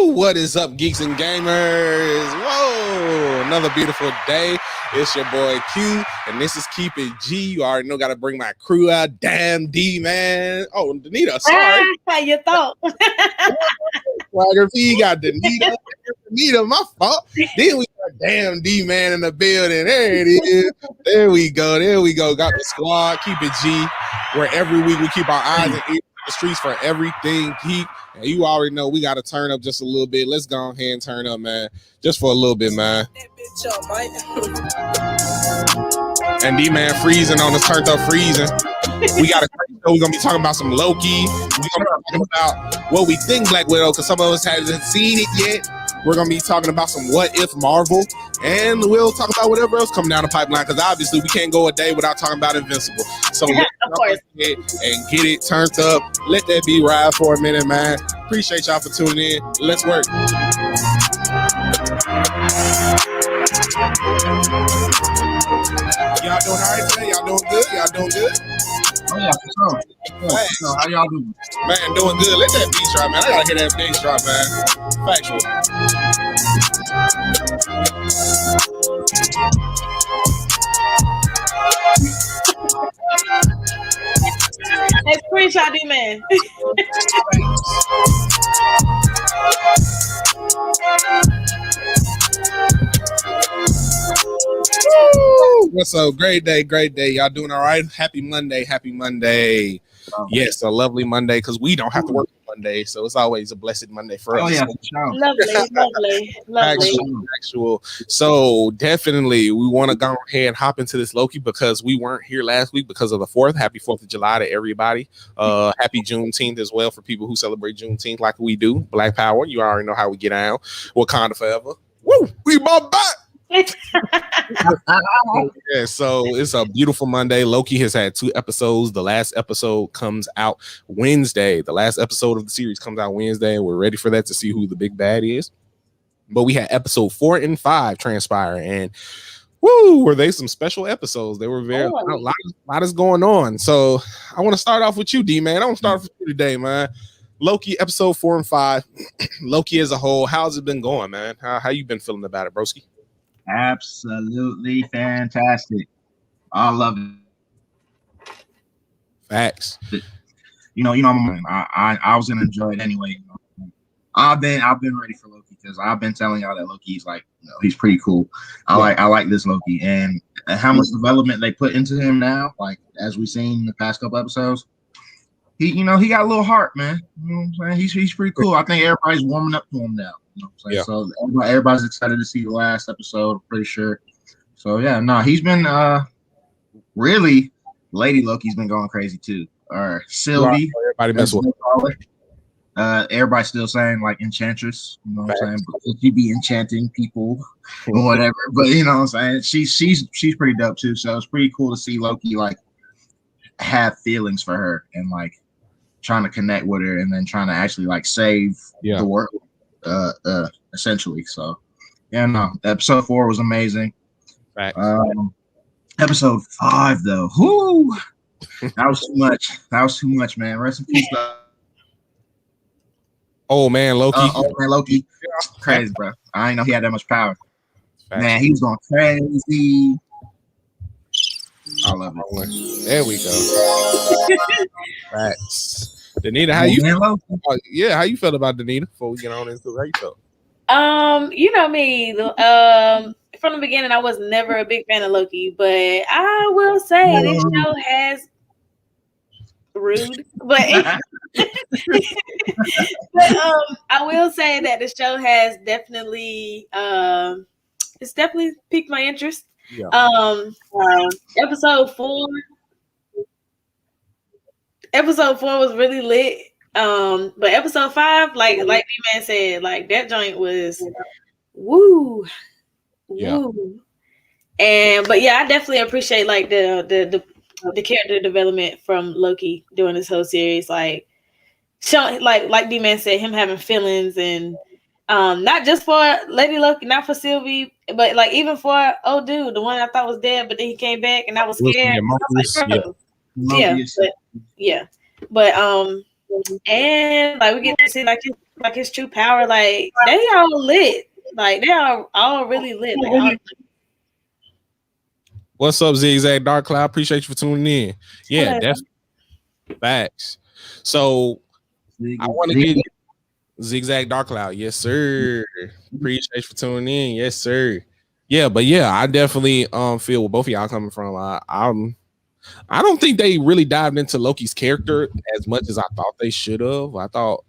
What is up, geeks and gamers? Whoa, another beautiful day. It's your boy Q, and this is Keep It G. You already know, got to bring my crew out. Damn D, man. Oh, Danita, sorry. How you thought? Swagger P got Danita. Danita, my fault. Then we got damn D, man, in the building. There it is. There we go. Got the squad. Keep It G, where every week we keep our eyes and ears on the streets for everything geek. And you already know we got to turn up just a little bit. Let's go ahead and turn up, man. Just for a little bit, man. And D-Man freezing on us, turned up freezing. We got a great show. We're going to be talking about some Loki. We're going to be talking about what we think Black Widow, because some of us haven't seen it yet. We're going to be talking about some What If Marvel. And we'll talk about whatever else coming down the pipeline, because obviously we can't go a day without talking about Invincible. So let's go ahead and get it turned up. Let that be ride for a minute, man. Appreciate y'all for tuning in. Let's work. Y'all doing all right today? Y'all doing good? Oh yeah, for sure. So how y'all doing? Man, doing good. Let that beat drop, man. I gotta hear that bass drop, man. Factual. Hey, screenshot D man. What's up? Great day. Y'all doing all right? Happy Monday. Yes, a lovely Monday, because we don't have to work on Monday, so it's always a blessed Monday for us. Oh yeah, for sure. Lovely. Actual. So definitely we want to go ahead and hop into this Loki, because we weren't here last week because of the 4th. Happy 4th of July to everybody. Happy Juneteenth as well for people who celebrate Juneteenth like we do. Black Power. You already know how we get out. Wakanda forever. Woo! We bought back. Yeah, so it's a beautiful Monday. Loki has had 2 episodes. The last episode comes out Wednesday. The last episode of the series comes out Wednesday. We're ready for that to see who the big bad is. But we had episode 4 and 5 transpire, and woo, were they some special episodes? They were a lot is going on. So I want to start off with you, D man. I want to start off with you today, man. Loki episode 4 and 5. Loki as a whole, how's it been going, man? How you been feeling about it, broski? Absolutely fantastic. I love it. Facts. You know, I was gonna enjoy it anyway. I've been ready for Loki, because I've been telling y'all that Loki's like, he's pretty cool. I like this Loki, and how much development they put into him now. Like, as we've seen in the past couple episodes, he got a little heart, man. You know what I'm saying? He's pretty cool. I think everybody's warming up to him now. You know what I'm saying? So everybody's excited to see the last episode, I'm pretty sure. So yeah, he's been really, Lady Loki's been going crazy too. Or Sylvie. Everybody mess with her. Everybody's still saying like Enchantress, you know what I'm saying? But she be enchanting people or whatever. But you know what I'm saying? She's pretty dope too. So it's pretty cool to see Loki like have feelings for her and like trying to connect with her, and then trying to actually like save the world, essentially. So yeah, episode 4 was amazing. Episode 5 though, whoo, that was too much, man. Rest in peace, oh man, Loki. Crazy, bro. I didn't know he had that much power. Facts. Man, he was going crazy. I love it. There we go. Facts. Danita, how you feel? How you felt about Danita before we get on into how you felt? You know me. From the beginning, I was never a big fan of Loki, but I will say this show has rude, but I will say that the show has definitely it's definitely piqued my interest. Yeah. Episode 4 was really lit. But episode 5, like D-Man said, like that joint was woo. And but yeah, I definitely appreciate like the character development from Loki during this whole series, like showing like D-Man said, him having feelings, and not just for Lady Loki, not for Sylvie, but like even for old dude, the one I thought was dead, but then he came back and I was scared. But and like we get to see like his true power. Like they all lit. Like they are all really lit. Like all, What's up, Zigzag Dark Cloud? Appreciate you for tuning in. Yeah, definitely. Facts. So I want to get Zigzag Dark Cloud. Yes, sir. Appreciate you for tuning in. Yes, sir. Yeah, but yeah, I definitely feel where both of y'all coming from. I don't think they really dived into Loki's character as much as I thought they should have. I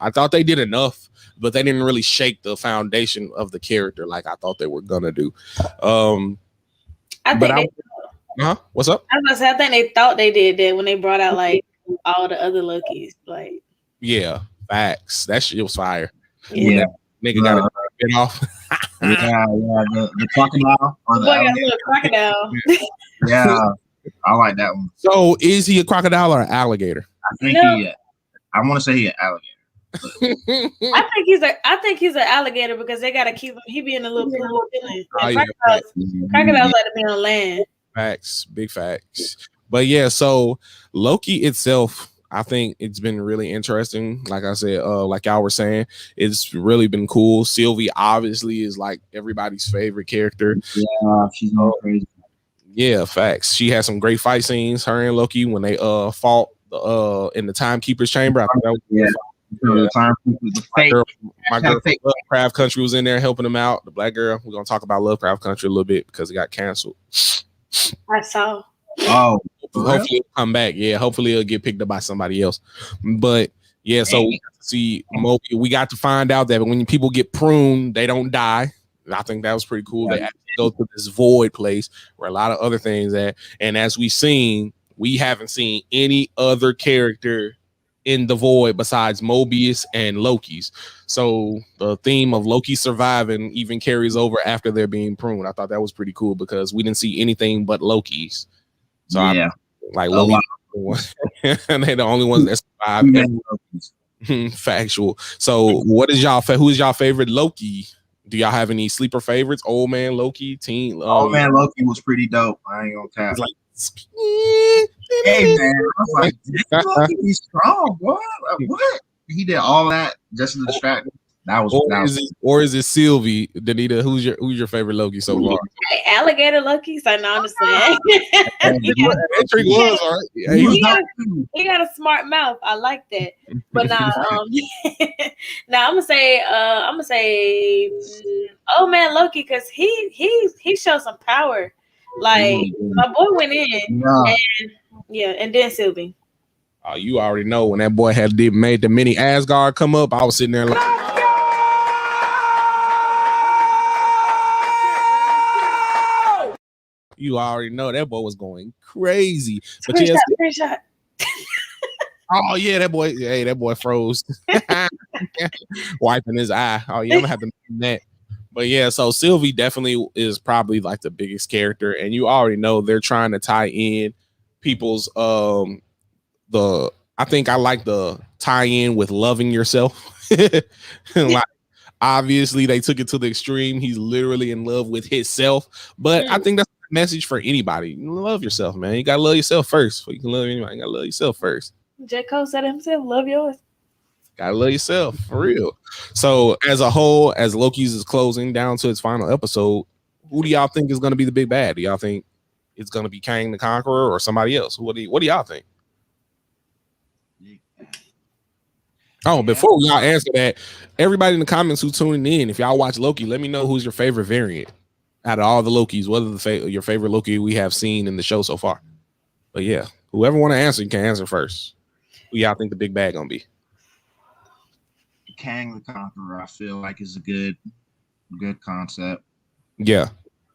thought they did enough, but they didn't really shake the foundation of the character like I thought they were gonna do. What's up? I was gonna say I think they thought they did that when they brought out like all the other Lokis. Like, yeah, facts. That shit was fire. Yeah, nigga got a bit off. The crocodile or the crocodile. Yeah, I like that one. So, is he a crocodile or an alligator? I think I want to say he an alligator. I think he's an alligator because they gotta keep him. He be in a little pool. Crocodiles like to be on land. Facts, big facts. But yeah, so Loki itself, I think it's been really interesting. Like I said, like y'all were saying, it's really been cool. Sylvie obviously is like everybody's favorite character. Yeah, she's going crazy. Yeah, facts. She had some great fight scenes. Her and Loki when they fought in the Timekeeper's chamber. I think that was my girl from Lovecraft Country was in there helping them out. The black girl. We're gonna talk about Lovecraft Country a little bit because it got canceled. I saw. Oh, hopefully it'll come back. Yeah, hopefully it'll get picked up by somebody else. But yeah, so we got to see Moby. We got to find out that when people get pruned, they don't die. I think that was pretty cool. They actually go through this void place where a lot of other things at. And as we've seen, we haven't seen any other character in the void besides Mobius and Loki's. So the theme of Loki surviving even carries over after they're being pruned. I thought that was pretty cool because we didn't see anything but Loki's. So yeah, like Loki, and they're the only ones that survived. Factual. So what is y'all? Who is y'all favorite Loki? Do y'all have any sleeper favorites? Old man Loki, teen. Old man Loki was pretty dope. I ain't gonna cap. Like, hey man, I was like, Loki, he's strong, boy. Like, what? He did all that just to distract me. That was. Or is it Sylvie, Danita? Who's your favorite Loki so far? Alligator Loki. So no, I'm just saying. He got a smart mouth. I like that. But now, now I'm gonna say, oh man, Loki, because he showed some power. Like my boy went in, and then Sylvie. Oh, you already know when that boy made the mini Asgard come up. I was sitting there like. You already know that boy was going crazy. But Screenshot. Oh yeah, that boy froze. Wiping his eye. Oh yeah, I'm gonna have to mention that. But yeah, so Sylvie definitely is probably like the biggest character, and you already know they're trying to tie in people's I think I like the tie-in with loving yourself. Like obviously they took it to the extreme. He's literally in love with himself, but I think that's a message for anybody. Love yourself, man. You gotta love yourself first before you can love anybody. You gotta love yourself first. J. Cole said himself, love yours. Gotta love yourself for real. So as a whole, as Loki's is closing down to its final episode, who do y'all think is gonna be the big bad? Do y'all think it's gonna be Kang the Conqueror or somebody else? What do y'all think? Oh, before y'all answer that, everybody in the comments who's tuning in, if y'all watch Loki, let me know who's your favorite variant out of all the Lokis, whether your favorite Loki we have seen in the show so far. But yeah, whoever want to answer, you can answer first. Who y'all think the big bad gonna be? Kang the Conqueror, I feel like is a good concept. Yeah,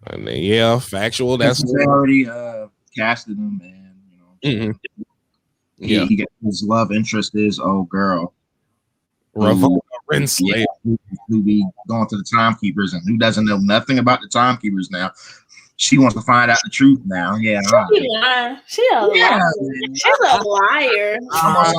and then, yeah, factual. That's they already casted him, and you know, he got his love interest is old girl. Renslayer, who be going to the Timekeepers and who doesn't know nothing about the Timekeepers now. she wants to find out the truth now. Yeah, She lying. She's a liar. She's a liar. I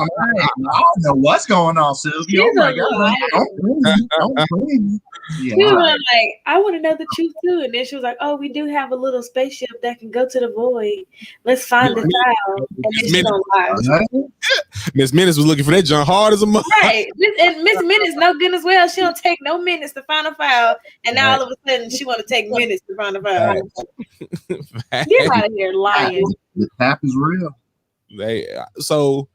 don't know what's going on, Sylvia. She's oh my a God! liar. Don't blame me. She was like, I want to know the truth too. And then she was like, oh, we do have a little spaceship that can go to the void. Let's find the child. And then she don't lie. Miss Minutes was looking for that John hard as a mother. Right. And Miss Minutes no good as well. She don't take no minutes to find a file. And now all of a sudden she want to take minutes to find a file. Get out of here lying. The tap is real. So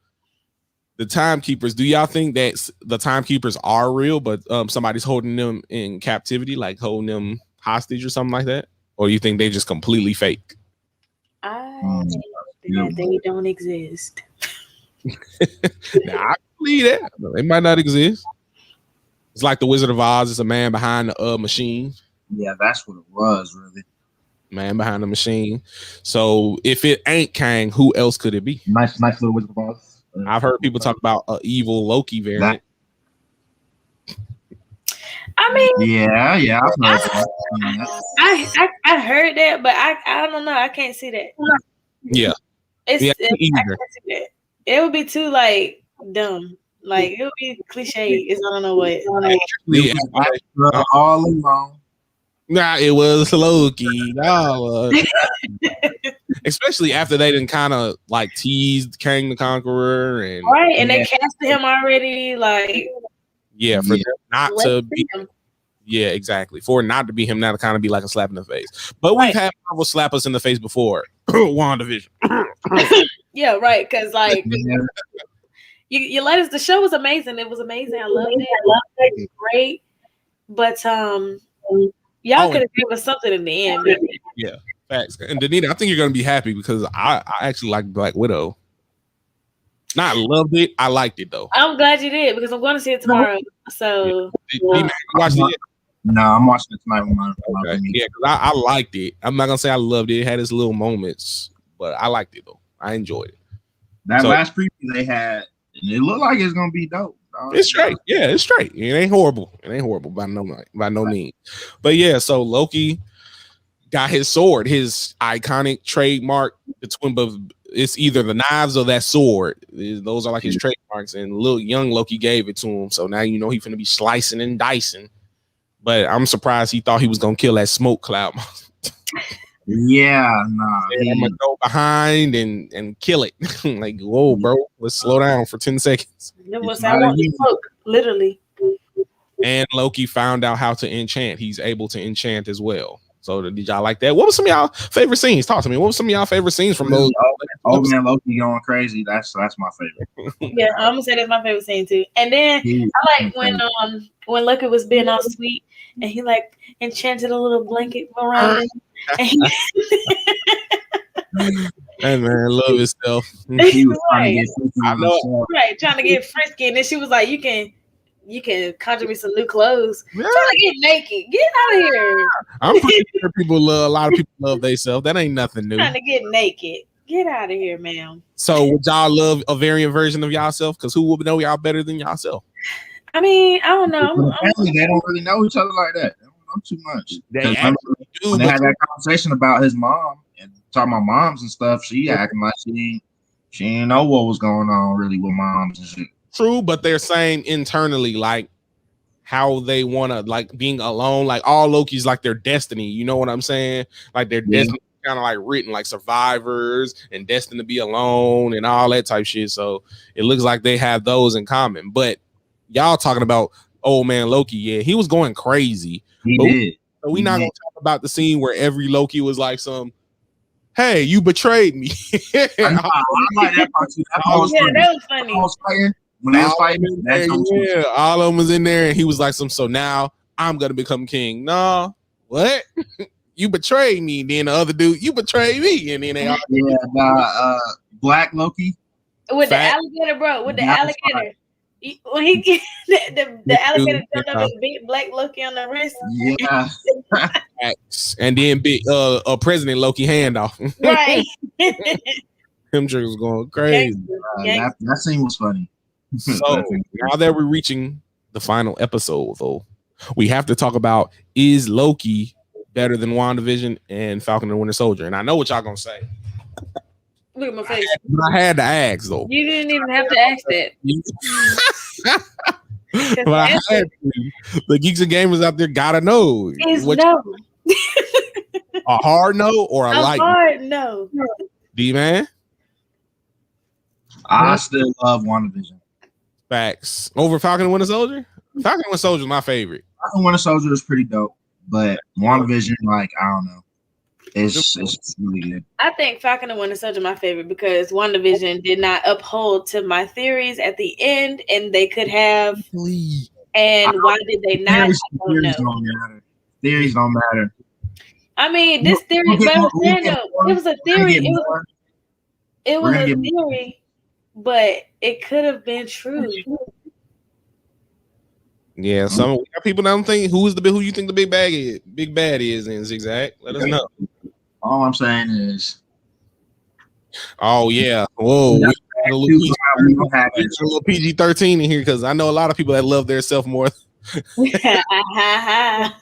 the timekeepers, do y'all think that the timekeepers are real, but somebody's holding them in captivity, like holding them hostage or something like that? Or you think they just completely fake? I think that they don't exist. I believe that. They might not exist. It's like the Wizard of Oz. It's a man behind the machine. Yeah, that's what it was, really. Man behind the machine. So if it ain't Kang, who else could it be? Nice little Wizard of Oz. I've heard people talk about an evil Loki variant. I mean, yeah, I've heard that. I heard that, but I don't know. I can't see that. Yeah, I can't see that. It would be too like dumb. Like it would be cliche. I don't know what. All along. Nah, it was Loki. Especially after they didn't kind of like teased Kang the Conqueror and right, and they casted him already. Like for them not to be him. Yeah, exactly. For it not to be him, now to kind of be like a slap in the face. But we've had Marvel slap us in the face before. WandaVision. Yeah, right. Because like you let us. The show was amazing. It was amazing. I loved it. It was great. But y'all could have given us something in the end. Maybe. Yeah, facts. And Danita, I think you're gonna be happy because I actually like Black Widow. Not loved it. I liked it though. I'm glad you did because I'm going to see it tomorrow. So you watched it? No, I'm watching it tonight with my yeah, because I liked it. I'm not gonna say I loved it. It had its little moments, but I liked it though. I enjoyed it. That last preview they had, it looked like it's gonna be dope. It's straight. Yeah, it's straight. It ain't horrible. It ain't horrible by no means. But yeah, so Loki got his sword, his iconic trademark. It's either the knives or that sword. Those are like his trademarks. And little young Loki gave it to him. So now you know he's gonna be slicing and dicing. But I'm surprised he thought he was gonna kill that smoke cloud. Yeah, I'm gonna go behind and kill it. Like, whoa, bro, let's slow down for 10 seconds. Literally. And Loki found out how to enchant. He's able to enchant as well. So did y'all like that? What were some of y'all favorite scenes? Talk to me. What were some of y'all favorite scenes from those? Old man Loki going crazy. That's my favorite. Yeah, I'm gonna say that's my favorite scene too. And then I like when Loki was being all sweet and he like enchanted a little blanket around him. And man, love himself. He was trying to get frisky, and then she was like, "You can conjure me some new clothes." Yeah. Trying to get naked. Get out of here. I'm pretty sure a lot of people love themselves. That ain't nothing new. Trying to get naked. Get out of here, ma'am. So would y'all love a variant version of yourself? Because who would know y'all better than yourself? I mean, I don't know. They don't really know each other like that. They don't know too much. They had that conversation about his mom and talking about moms and stuff. She acting like she didn't know what was going on really with moms and shit. True, but they're saying internally like how they want to like being alone. Like all Loki's like their destiny. You know what I'm saying? Like their destiny kind of like written like survivors and destined to be alone and all that type shit. So it looks like they have those in common. But y'all talking about old man Loki, yeah, he was going crazy. He did. So we're not gonna talk about the scene where every Loki was like hey, you betrayed me. I like that part too. That was funny. When they was fighting, all of them was in there, and he was like so now I'm gonna become king. No, what? You betrayed me. Then the other dude, you betrayed me. And then they all Black Loki. With the alligator, bro. With the alligator. When he the alligator jumped up his big black Loki on the wrist. Yeah. And then big President Loki handoff. Right. Him was going crazy. That scene was funny. So now that we're reaching the final episode, though, we have to talk about, is Loki better than WandaVision and Falcon and the Winter Soldier. And I know what y'all gonna say. Look at my face. I had to ask though. You didn't even have to ask that. But I had to. The geeks and gamers out there gotta know. It's no. A hard no or a light hard no. D-Man? I still love WandaVision. Facts. Over Falcon and Winter Soldier? Falcon and Winter Soldier is my favorite. Falcon and Winter Soldier is pretty dope, but WandaVision, like, I don't know. It's really good. I think Falcon and Winter Soldier my favorite because WandaVision did not uphold to my theories at the end, and they could have. And why did they not? Theories don't matter. Theories don't matter. I mean, this theory, but it was a theory. It was a theory, but it could have been true. Yeah, some people don't think who you think the big bad is in Zigzag. Let us know. All I'm saying is, oh yeah, whoa, we got a little PG-13 in here because I know a lot of people that love their self more. Well, yeah,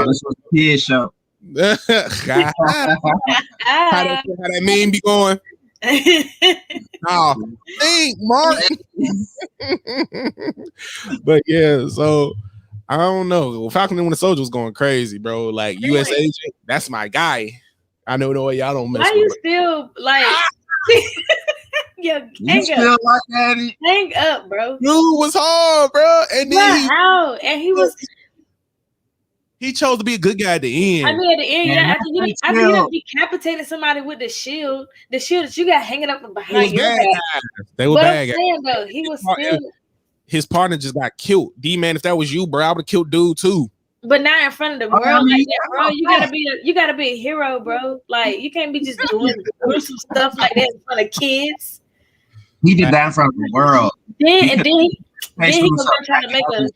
this was a kid show. How that meme be going? Oh, think, Mark. But yeah, so I don't know. Falcon and Winter Soldier was going crazy, bro. Like U.S. agent, that's my guy. I know the way y'all don't mess with. Why you still like? You still like that? Hang up, bro. Dude was hard, bro. And then he chose to be a good guy at the end. I mean, at the end, after you decapitated somebody with the shield that you got hanging up behind your back. They were bad guys. Though, he was still. His partner just got killed. D-Man, if that was you, bro, I would have killed dude too. But not in front of the world like that, bro. You gotta be a hero, bro. Like you can't be just doing some stuff like that in front of kids. He did that in front of the world. Then he gonna try to make a.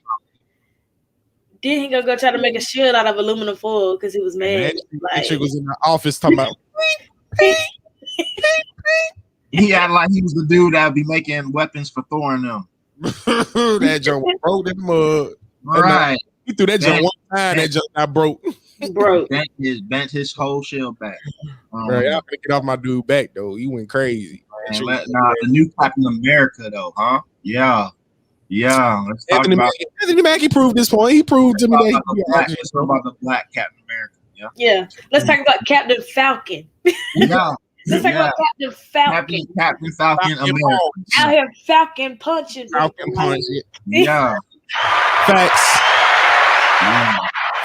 Then he gonna go try to make a shield out of aluminum foil because he was mad. That chick was in the office talking about. He had like he was the dude that would be making weapons for Thor and them. That joke was broke in the mud. Right. He threw that joke one time. That joke got broke. Bent his whole shield back. Bro, y'all gonna get off my dude back though. He went crazy. The new Captain America though, huh? Yeah. Let's talk about Anthony Mackie proved this point. He proved to me that let's talk about the Black Captain America. Yeah. Let's talk about Captain Falcon. Yeah. Let's talk about Captain Falcon. Captain Falcon America. Out here Falcon punching. Falcon punching. Yeah. Facts.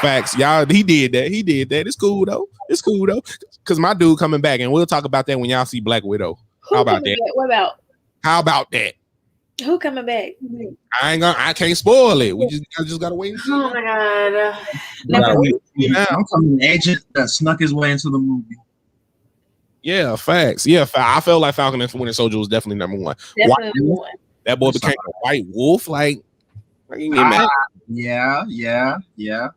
Facts. Y'all, he did that. It's cool though. Because my dude coming back, and we'll talk about that when y'all see Black Widow. How about that? How about that? Who coming back? I can't spoil it. We just gotta wait and see. Oh my god. I'm talking agent that snuck his way into the movie. Yeah, facts. Yeah, I felt like Falcon and Winter Soldier was definitely number one. That boy became a white wolf. Like you get mad. Yeah. It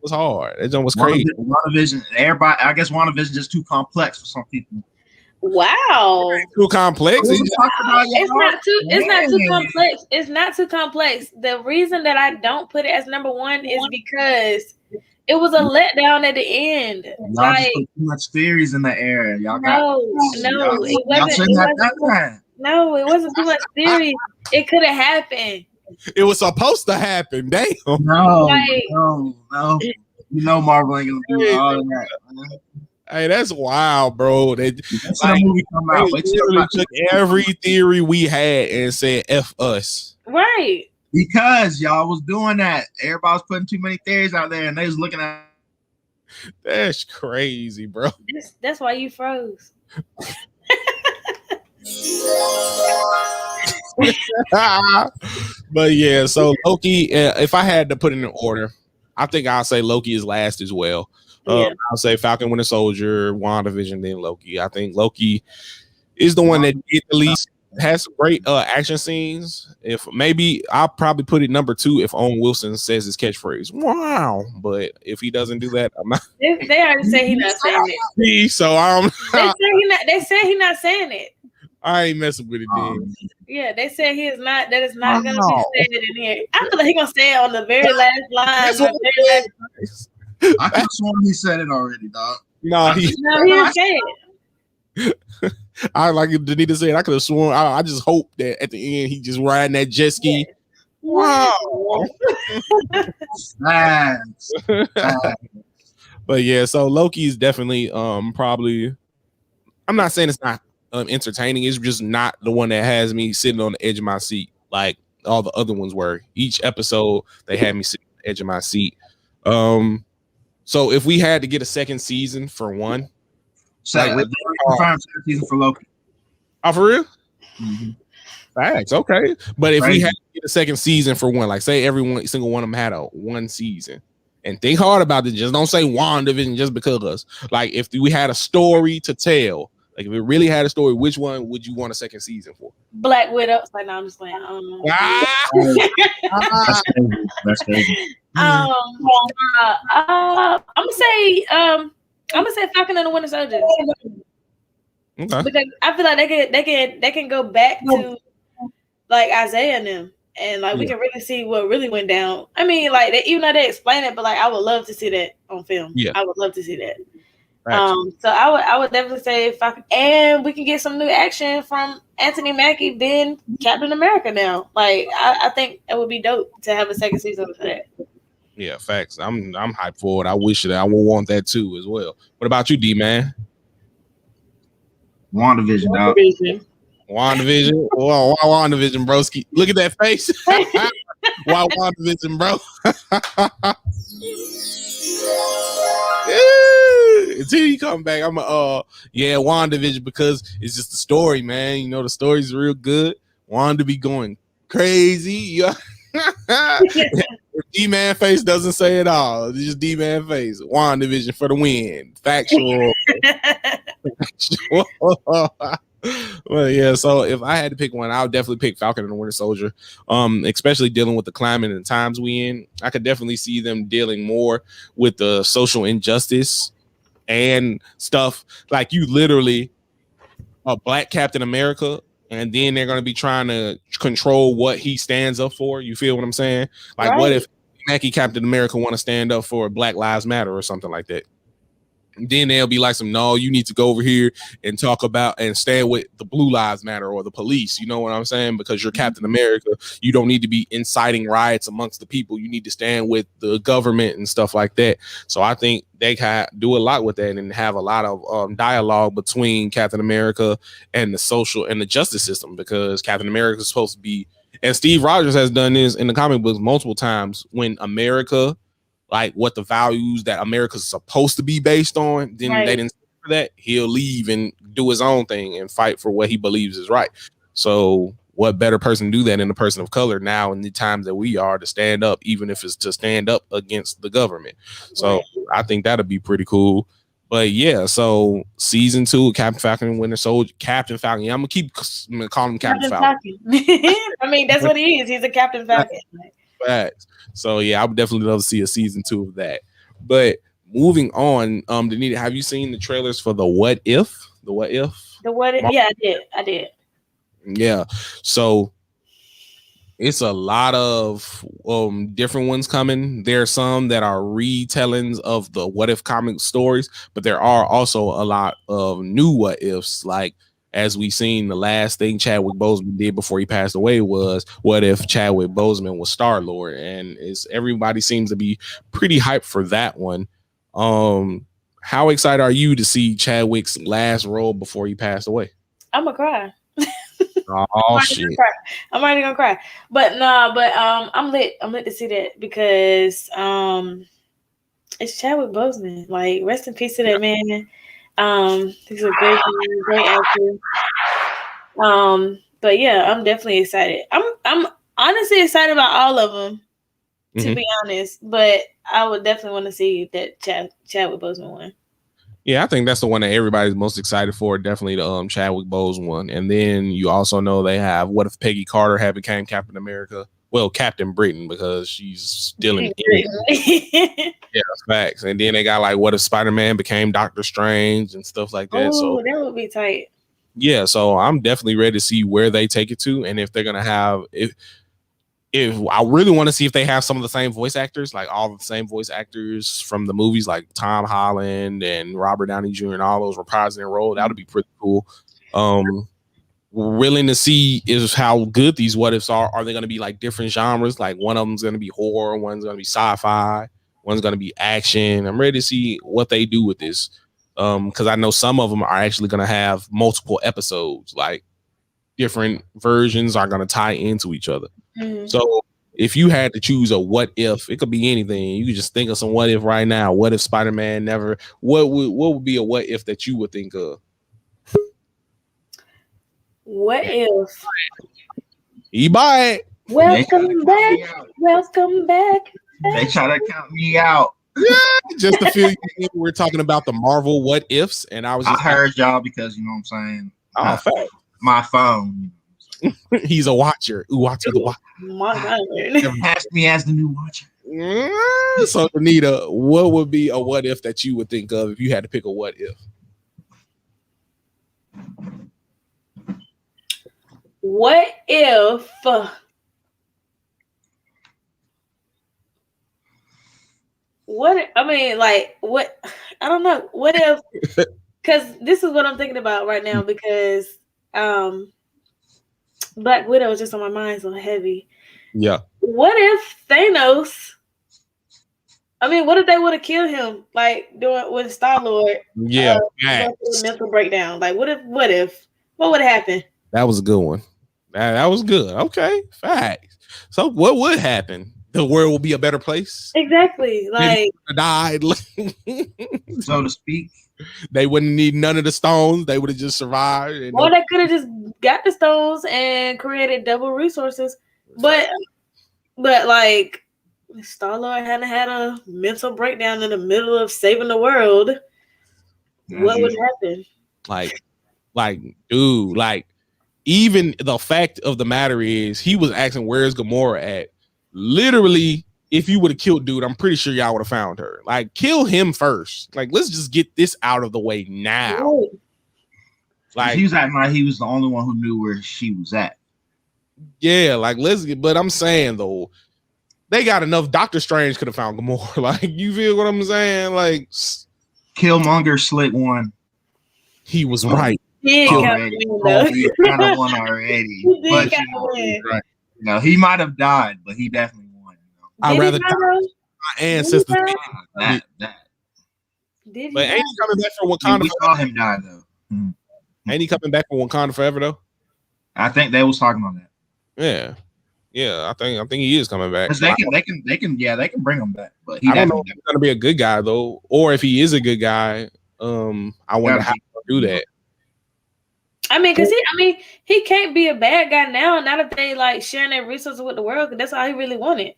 was hard. That joke was crazy. WandaVision, everybody. I guess WandaVision is just too complex for some people. Wow. Too complex. It's not too complex. The reason that I don't put it as number one is because it was a letdown at the end. Y'all just put too much theories in the air. Y'all it wasn't too much theory. It could have happened. It was supposed to happen. Damn. No. You know Marvel ain't gonna do all of that. Hey, that's wild, bro. They movie come out. They took every theory we had and said F us. Right. Because y'all was doing that. Everybody was putting too many theories out there and they was looking at. That's crazy, bro. That's why you froze. But yeah, so Loki, if I had to put it in order, I think I'll say Loki is last as well. I'll say Falcon, Winter Soldier, WandaVision, then Loki. I think Loki is the one that at least has some great action scenes. If maybe I'll probably put it number 2 if Owen Wilson says his catchphrase. Wow, but if he doesn't do that, I'm not. They already say he's not saying it. So They say he's not saying it. I ain't messing with it then. Yeah, they said he is not. That is not gonna be said in here. I feel like he gonna say it on the very last line. That's The what very last. I could have sworn he said it already, dog. No, he didn't say it. I like Danita said, I could have sworn. I just hope that at the end he just riding that jet ski. Wow. Facts. But yeah, so Loki is definitely probably. I'm not saying it's not entertaining. It's just not the one that has me sitting on the edge of my seat like all the other ones were. Each episode they had me sitting on the edge of my seat. So if we had to get a second season for one, confirmed second season for Loki. Oh, for real? Mm-hmm. Facts. Okay, but if we had to get a second season for one, like say every single one of them had a one season, and think hard about it. Just don't say WandaVision just because. Like if we had a story to tell, like if it really had a story, which one would you want a second season for? Black Widow. Like, no, I'm just playing. That's crazy. I'm gonna say Falcon and the Winter Soldier. Okay. Because I feel like they can go back to like Isaiah and them, and like we can really see what really went down. I mean, like even though they explain it, but like I would love to see that on film. Yeah, I would love to see that. Right. So I would definitely say Falcon, and we can get some new action from Anthony Mackie being Captain America now. Like I think it would be dope to have a second season for that. Yeah, facts. I'm hyped for it. I wish that I would want that too as well. What about you, D man? WandaVision, dog. WandaVision. Why WandaVision, broski? Look at that face. Why WandaVision, bro? Until you come back, I'm WandaVision because it's just the story, man. You know the story's real good. Wanda be going crazy. D-man face doesn't say it all. It's just D-man face. WandaVision for the win. Factual. Well, yeah. So if I had to pick one, I would definitely pick Falcon and the Winter Soldier. Especially dealing with the climate and the times we in. I could definitely see them dealing more with the social injustice and stuff. Like you literally a black Captain America, and then they're going to be trying to control what he stands up for. You feel what I'm saying? Like, right. What if Mackie Captain America want to stand up for Black Lives Matter or something like that? And then they'll be like, no, you need to go over here and talk about and stand with the Blue Lives Matter or the police. You know what I'm saying? Because you're Captain America. You don't need to be inciting riots amongst the people. You need to stand with the government and stuff like that. So I think they can do a lot with that and have a lot of dialogue between Captain America and the social and the justice system, because Captain America is supposed to be, and Steve Rogers has done this in the comic books multiple times, when America, like what the values that America's supposed to be based on, then right. They didn't for that, he'll leave and do his own thing and fight for what he believes is right. So what better person to do that than a person of color now in the times that we are, to stand up, even if it's to stand up against the government. So right. I think that'd be pretty cool. But yeah, so season 2, Captain Falcon and Winter Soldier, Captain Falcon. Yeah, I'm gonna call him Captain Falcon. I mean, that's what he is. He's a Captain Falcon. Facts. So yeah, I would definitely love to see a season 2 of that. But moving on, Danita, have you seen the trailers for the What If? The What If? The What If? Yeah, I did. Yeah. So it's a lot of different ones coming. There are some that are retellings of the What If comic stories, but there are also a lot of new What Ifs. Like, as we seen, the last thing Chadwick Boseman did before he passed away was, what if Chadwick Boseman was Star-Lord? And everybody seems to be pretty hyped for that one. How excited are you to see Chadwick's last role before he passed away? I'm gonna cry. Oh shit! I'm already gonna cry. But I'm lit. I'm lit to see that, because it's Chadwick Boseman. Like, rest in peace to that man. He's a great actor. But yeah, I'm definitely excited. I'm honestly excited about all of them, to be honest. But I would definitely want to see that Chadwick Boseman one. Yeah, I think that's the one that everybody's most excited for. Definitely the Chadwick Boseman one. And then you also know they have, what if Peggy Carter had became Captain America? Well, Captain Britain, because she's still in England. Yeah, facts. And then they got like, what if Spider-Man became Doctor Strange and stuff like that? Oh, so that would be tight. Yeah, so I'm definitely ready to see where they take it to, and if they're gonna have if I really want to see if they have some of the same voice actors, like all the same voice actors from the movies, like Tom Holland and Robert Downey Jr. and all those reprising their role. That would be pretty cool. Willing to see is how good these what ifs are. Are they going to be like different genres? Like one of them's going to be horror, one's going to be sci-fi, one's going to be action. I'm ready to see what they do with this. Because I know some of them are actually going to have multiple episodes, like different versions are going to tie into each other. Mm-hmm. So if you had to choose a what if, it could be anything. You could just think of some what if right now. What if Spider-Man never? What would be a what if that you would think of? What if? E-bye. Welcome back. Welcome back. They try to count me out. Yeah, just a few years we're talking about the Marvel what ifs, and I heard y'all because you know what I'm saying. Oh, fact. My phone. He's a watcher. Uatu the watcher. Ask me as the new watcher. So, Anita, what would be a what if that you would think of if you had to pick a what if? What if? What I mean, like what? I don't know. What if? Because this is what I'm thinking about right now. Because Black Widow is just on my mind so heavy. Yeah. What if Thanos? I mean, what if they would have killed him, like doing with Star-Lord? Yeah. Mental breakdown. Like, what would happen? That was a good one. That was good. Okay, facts. So, what would happen? The world will be a better place. Exactly. Like died, so to speak. They wouldn't need none of the stones. They would have just survived. Or they could have just got the stones and created double resources. But like Star-Lord hadn't had a mental breakdown in the middle of saving the world. What would happen? Like, dude, like even the fact of the matter is he was asking where's Gamora at. Literally, if you would have killed dude, I'm pretty sure y'all would have found her. Like, kill him first. Like, let's just get this out of the way now. Ooh. Like, he was acting like he was the only one who knew where she was at. Yeah, like but I'm saying though, they got enough. Doctor Strange could have found Gamora. Like, you feel what I'm saying? Like, Killmonger slit one. He was right. He kind of won already. But right. No, he might have died, but he definitely won. I'd rather die my ancestors. That. But ain't he coming back from Wakanda? We saw him die though. Ain't he coming back from Wakanda forever though? I think they was talking on that. Yeah. I think he is coming back. They can bring him back. But I don't know if he's gonna be a good guy though, or if he is a good guy. I wonder how to do that. I mean, because he can't be a bad guy now. Not if they like sharing their resources with the world, because that's all he really wanted.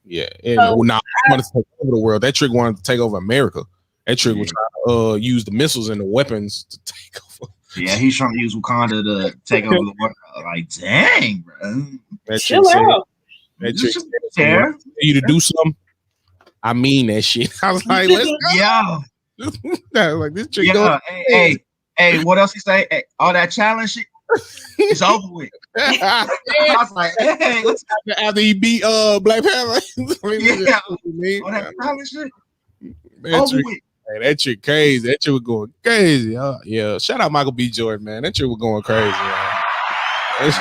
Yeah, and he wanted to take over the world. That trick wanted to take over America. That trick was trying to use the missiles and the weapons to take over. Yeah, he's trying to use Wakanda to take over the world. Like, dang, bro. That chill out. That trick said, you to do something. I mean that shit. I was like, let's go. Like this trick. Hey, what else he say? Hey, all that challenge shit, it's over with. I was like, hey, let's after he beat Black Panther. All that challenge shit. Over with. Hey, that shit crazy. That shit was going crazy. Yeah. Shout out Michael B. Jordan, man. That shit was going crazy, man. That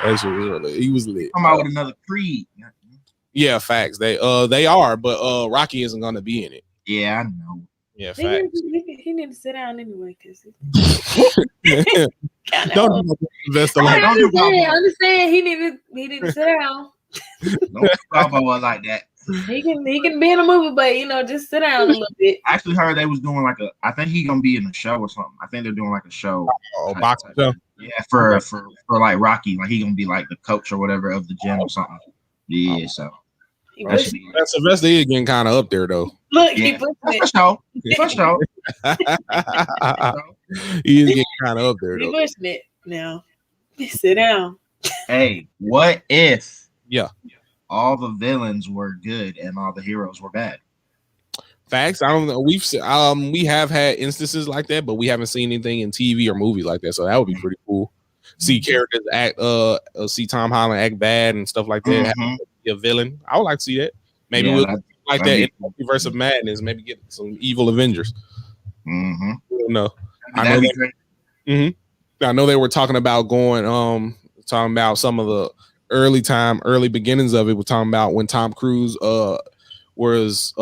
shit was really. He was lit. Come out with another Creed. Yeah, facts. They are, but Rocky isn't gonna be in it. Yeah, I know. Yeah, facts. He need to sit down anyway, because don't invest a lot. I understand. He need to sit down. Don't talk about like that. He can be in a movie, but just sit down a little bit. I actually heard they was doing I think he gonna be in a show or something. I think they're doing like a show. Boxing show. Yeah, for like Rocky, like he gonna be like the coach or whatever of the gym or something. Yeah, so. Sylvester is getting kind of up there though. Look, he puts it. For sure. He is getting kind of up there though. He pushing it now. Sit down. Hey, what if? Yeah. All the villains were good and all the heroes were bad? Facts. I don't know. We have had instances like that, but we haven't seen anything in TV or movies like that. So that would be pretty cool. See characters act, see Tom Holland act bad and stuff like that. Mm-hmm. Be a villain. I would like to see that. Maybe Yeah, we'll that- like that'd that in be- the Multiverse of Madness. Maybe get some evil Avengers. Mm-hmm. No, I know That'd be that. great. I know they were talking about talking about some of the early beginnings of it. We're talking about when Tom Cruise was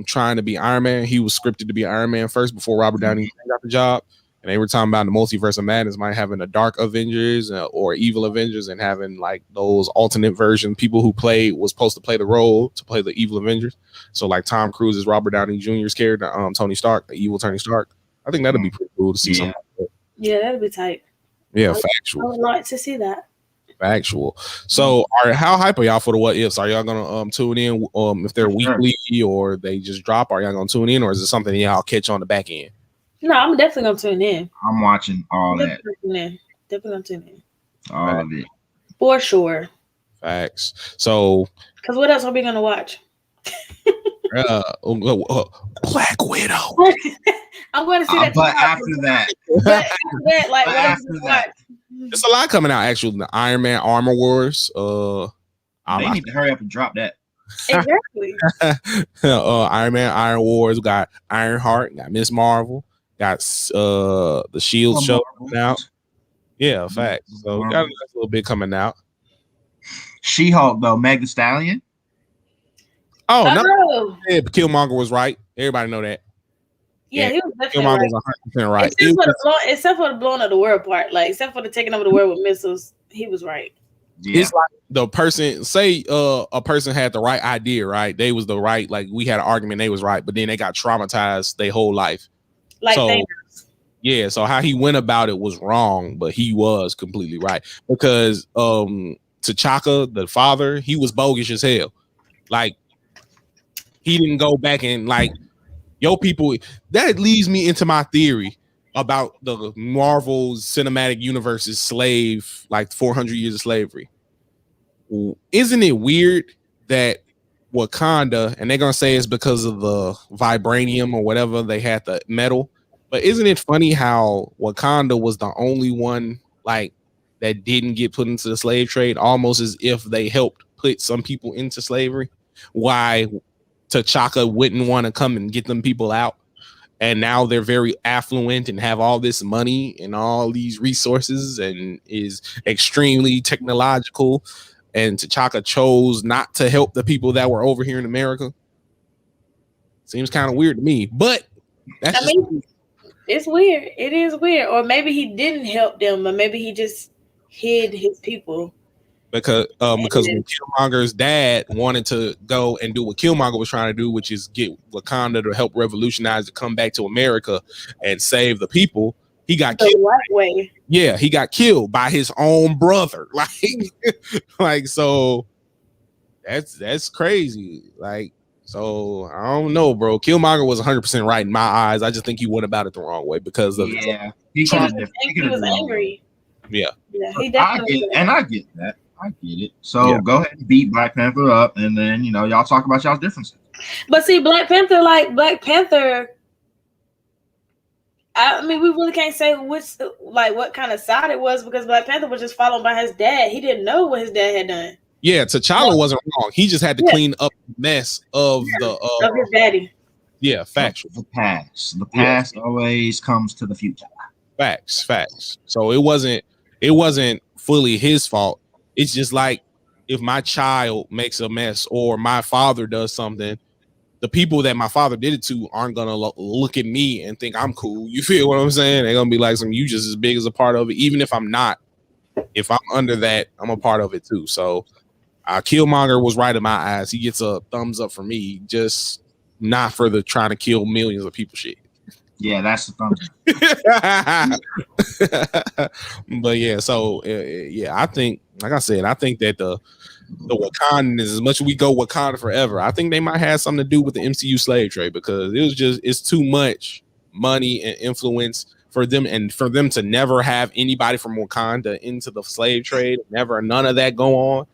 trying to be Iron Man. He was scripted to be Iron Man first before Robert Downey Jr. got the job. And they were talking about the Multiverse of Madness might having a Dark Avengers or Evil Avengers and having like those alternate version people who was supposed to play the role to play the Evil Avengers. So like Tom Cruise is Robert Downey Jr.'s character, Tony Stark, the evil Tony Stark. I think that'd be pretty cool to see something like that. Yeah, that'd be tight. Yeah, I factual. would like to see that. Factual. So, how hype are y'all for the what ifs? Are y'all gonna tune in if they're weekly or they just drop? Are y'all gonna tune in, or is it something y'all catch on the back end? No, I'm definitely gonna tune in. I'm watching all that. Definitely gonna tune in. All of it. For sure. Facts. So, because what else are we gonna watch? Black Widow. I'm going to see that. But after that, like what else we watch? There's a lot coming out actually. The Iron Man Armor Wars. They need to hurry up and drop that. Exactly. Iron Man Iron Wars. We got Ironheart. Got Miss Marvel. Got the Shield show coming out. Yeah, facts. So got a nice little bit coming out. She-Hulk though, Meg Thee Stallion. Oh no! Yeah, Killmonger was right. Everybody know that. Yeah, he was definitely Killmonger right. was 100% right. Except for the blowing of the world part, like except for the taking over the world with missiles, he was right. Yeah. It's like the person say a person had the right idea, right? They was the right, like we had an argument, they was right, but then they got traumatized their whole life. Like so, Thanos. Yeah, so how he went about it was wrong, but he was completely right because T'Chaka, the father, he was bogus as hell. Like he didn't go back and like people. That leads me into my theory about the Marvel Cinematic Universe's slave, like 400 years of slavery. Isn't it weird that Wakanda, and they're gonna say it's because of the vibranium or whatever they had, the metal, but isn't it funny how Wakanda was the only one like that didn't get put into the slave trade, almost as if they helped put some people into slavery? Why T'Chaka wouldn't want to come and get them people out, and now they're very affluent and have all this money and all these resources and is extremely technological, and T'Chaka chose not to help the people that were over here in America. Seems kind of weird to me, but it's weird. It is weird. Or maybe he didn't help them, but maybe he just hid his people. Because when Killmonger's dad wanted to go and do what Killmonger was trying to do, which is get Wakanda to help revolutionize, to come back to America and save the people, he got killed. Right way. Yeah, he got killed by his own brother. Like so that's crazy. Like, so I don't know, bro. Killmonger was 100% right in my eyes. I just think he went about it the wrong way because of he was angry. Yeah, he definitely. I get that. I get it. So go ahead and beat Black Panther up, and then y'all talk about y'all's differences. But see, Black Panther. I mean, we really can't say what kind of side it was because Black Panther was just followed by his dad. He didn't know what his dad had done. Yeah, T'Challa wasn't wrong. He just had to clean up the mess of of his daddy. Yeah, factual. The past always comes to the future. Facts. So it wasn't fully his fault. It's just like if my child makes a mess or my father does something, the people that my father did it to aren't gonna look at me and think I'm cool. You feel what I'm saying? They're gonna be like, you just as big as a part of it. Even if I'm not, if I'm under that, I'm a part of it too. So Killmonger was right in my eyes. He gets a thumbs up for me, just not for the trying to kill millions of people shit. Yeah, that's the thumbs up. But yeah, so I think, like I said, I think that the Wakandans, as much as we go Wakanda forever, I think they might have something to do with the MCU slave trade because it's too much money and influence for them, and for them to never have anybody from Wakanda into the slave trade, none of that go on,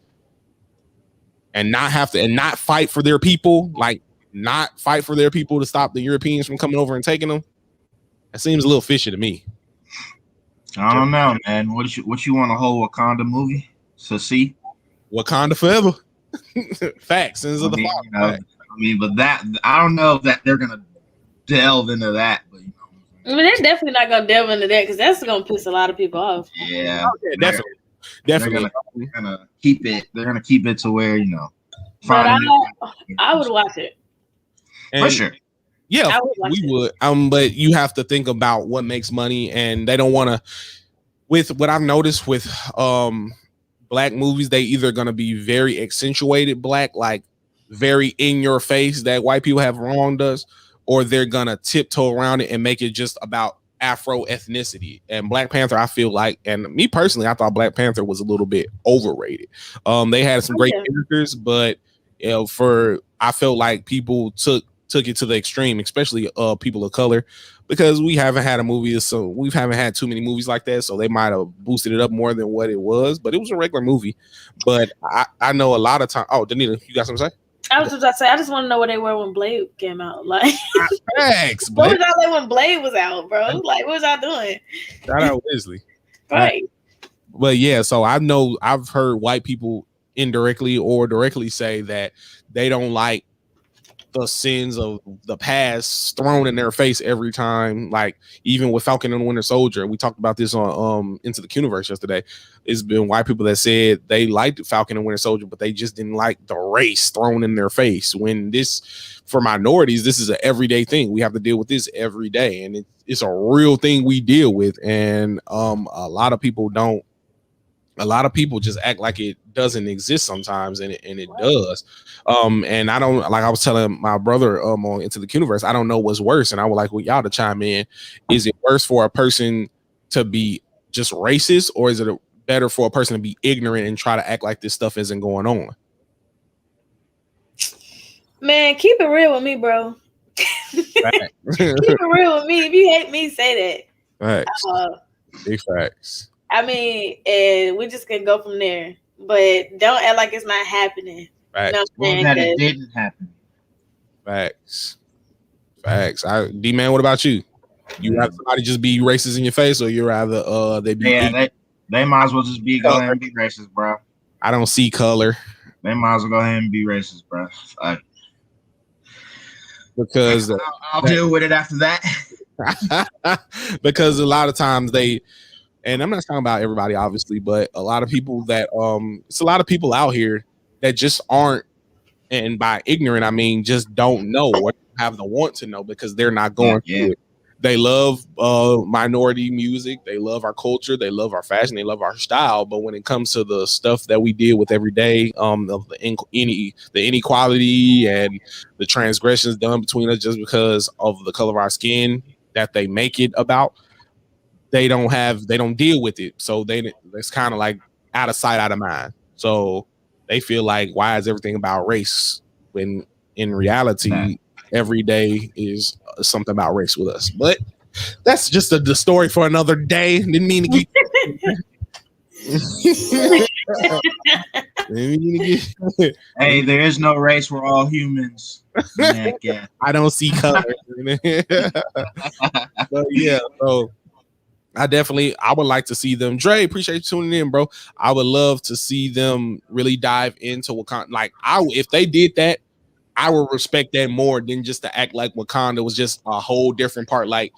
and not fight for their people, like not fight for their people to stop the Europeans from coming over and taking them. That seems a little fishy to me. I don't know, man. What you want a whole Wakanda movie to see? Wakanda forever. Facts. Sins of the You Father. know, but that I don't know that they're gonna delve into that. But they're definitely not gonna delve into that because that's gonna piss a lot of people off. Yeah, definitely. They're gonna keep it. They're gonna keep it to where But I would watch it for sure. Yeah, we would. But you have to think about what makes money, and they don't want to. With what I've noticed with black movies, they either gonna be very accentuated black, like very in your face that white people have wronged us, or they're gonna tiptoe around it and make it just about Afro ethnicity. And Black Panther, I feel like, and me personally, I thought Black Panther was a little bit overrated. They had some great characters, but I felt like people took it to the extreme, especially people of color, because we haven't had a movie, so we haven't had too many movies like that, so they might have boosted it up more than what it was, but it was a regular movie. But I know a lot of time. Oh, Danita, you got something to say? I was just about to say, I just want to know where they were when Blade came out. Like, thanks. What was y'all like when Blade was out, bro? Like, what was y'all doing? Shout out Wesley. Right. But yeah, so I know I've heard white people indirectly or directly say that they don't like the sins of the past thrown in their face every time. Like even with Falcon and the Winter Soldier, we talked about this on Into the Universe yesterday. It's been white people that said they liked Falcon and Winter Soldier, but they just didn't like the race thrown in their face. When this, for minorities, this is an everyday thing. We have to deal with this every day, and it's a real thing we deal with. And a lot of people don't. A lot of people just act like it doesn't exist sometimes, and it does. And I don't, like I was telling my brother on Into the Universe, I don't know what's worse, and I would like y'all to chime in. Is it worse for a person to be just racist, or is it better for a person to be ignorant and try to act like this stuff isn't going on? Man, keep it real with me, bro. Keep it real with me. If you hate me, say that. Facts. Big facts. I mean, and we just can go from there. But don't act like it's not happening. Facts. That it didn't happen. Facts. D-Man, what about you? You rather somebody just be racist in your face, or you rather they be? Yeah, they might as well just go ahead and be racist, bro. I don't see color. They might as well go ahead and be racist, bro. Because I'll deal with it after that. Because a lot of times and I'm not talking about everybody, obviously, but a lot of people that it's a lot of people out here that just aren't, and by ignorant I mean just don't know or have the want to know because they're not going through it. They love minority music, they love our culture, they love our fashion, they love our style, but when it comes to the stuff that we deal with every day, the inequality and the transgressions done between us just because of the color of our skin that they make it about, they don't deal with it. So it's kind of like out of sight, out of mind. So they feel like, why is everything about race when in reality, every day is something about race with us? But that's just the story for another day. Didn't mean to get. Hey, there is no race. We're all humans. Yeah. I don't see color. But yeah, so I would like to see them. Dre, appreciate you tuning in, bro. I would love to see them really dive into Wakanda. Like, if they did that, I would respect that more than just to act like Wakanda was just a whole different part. Like,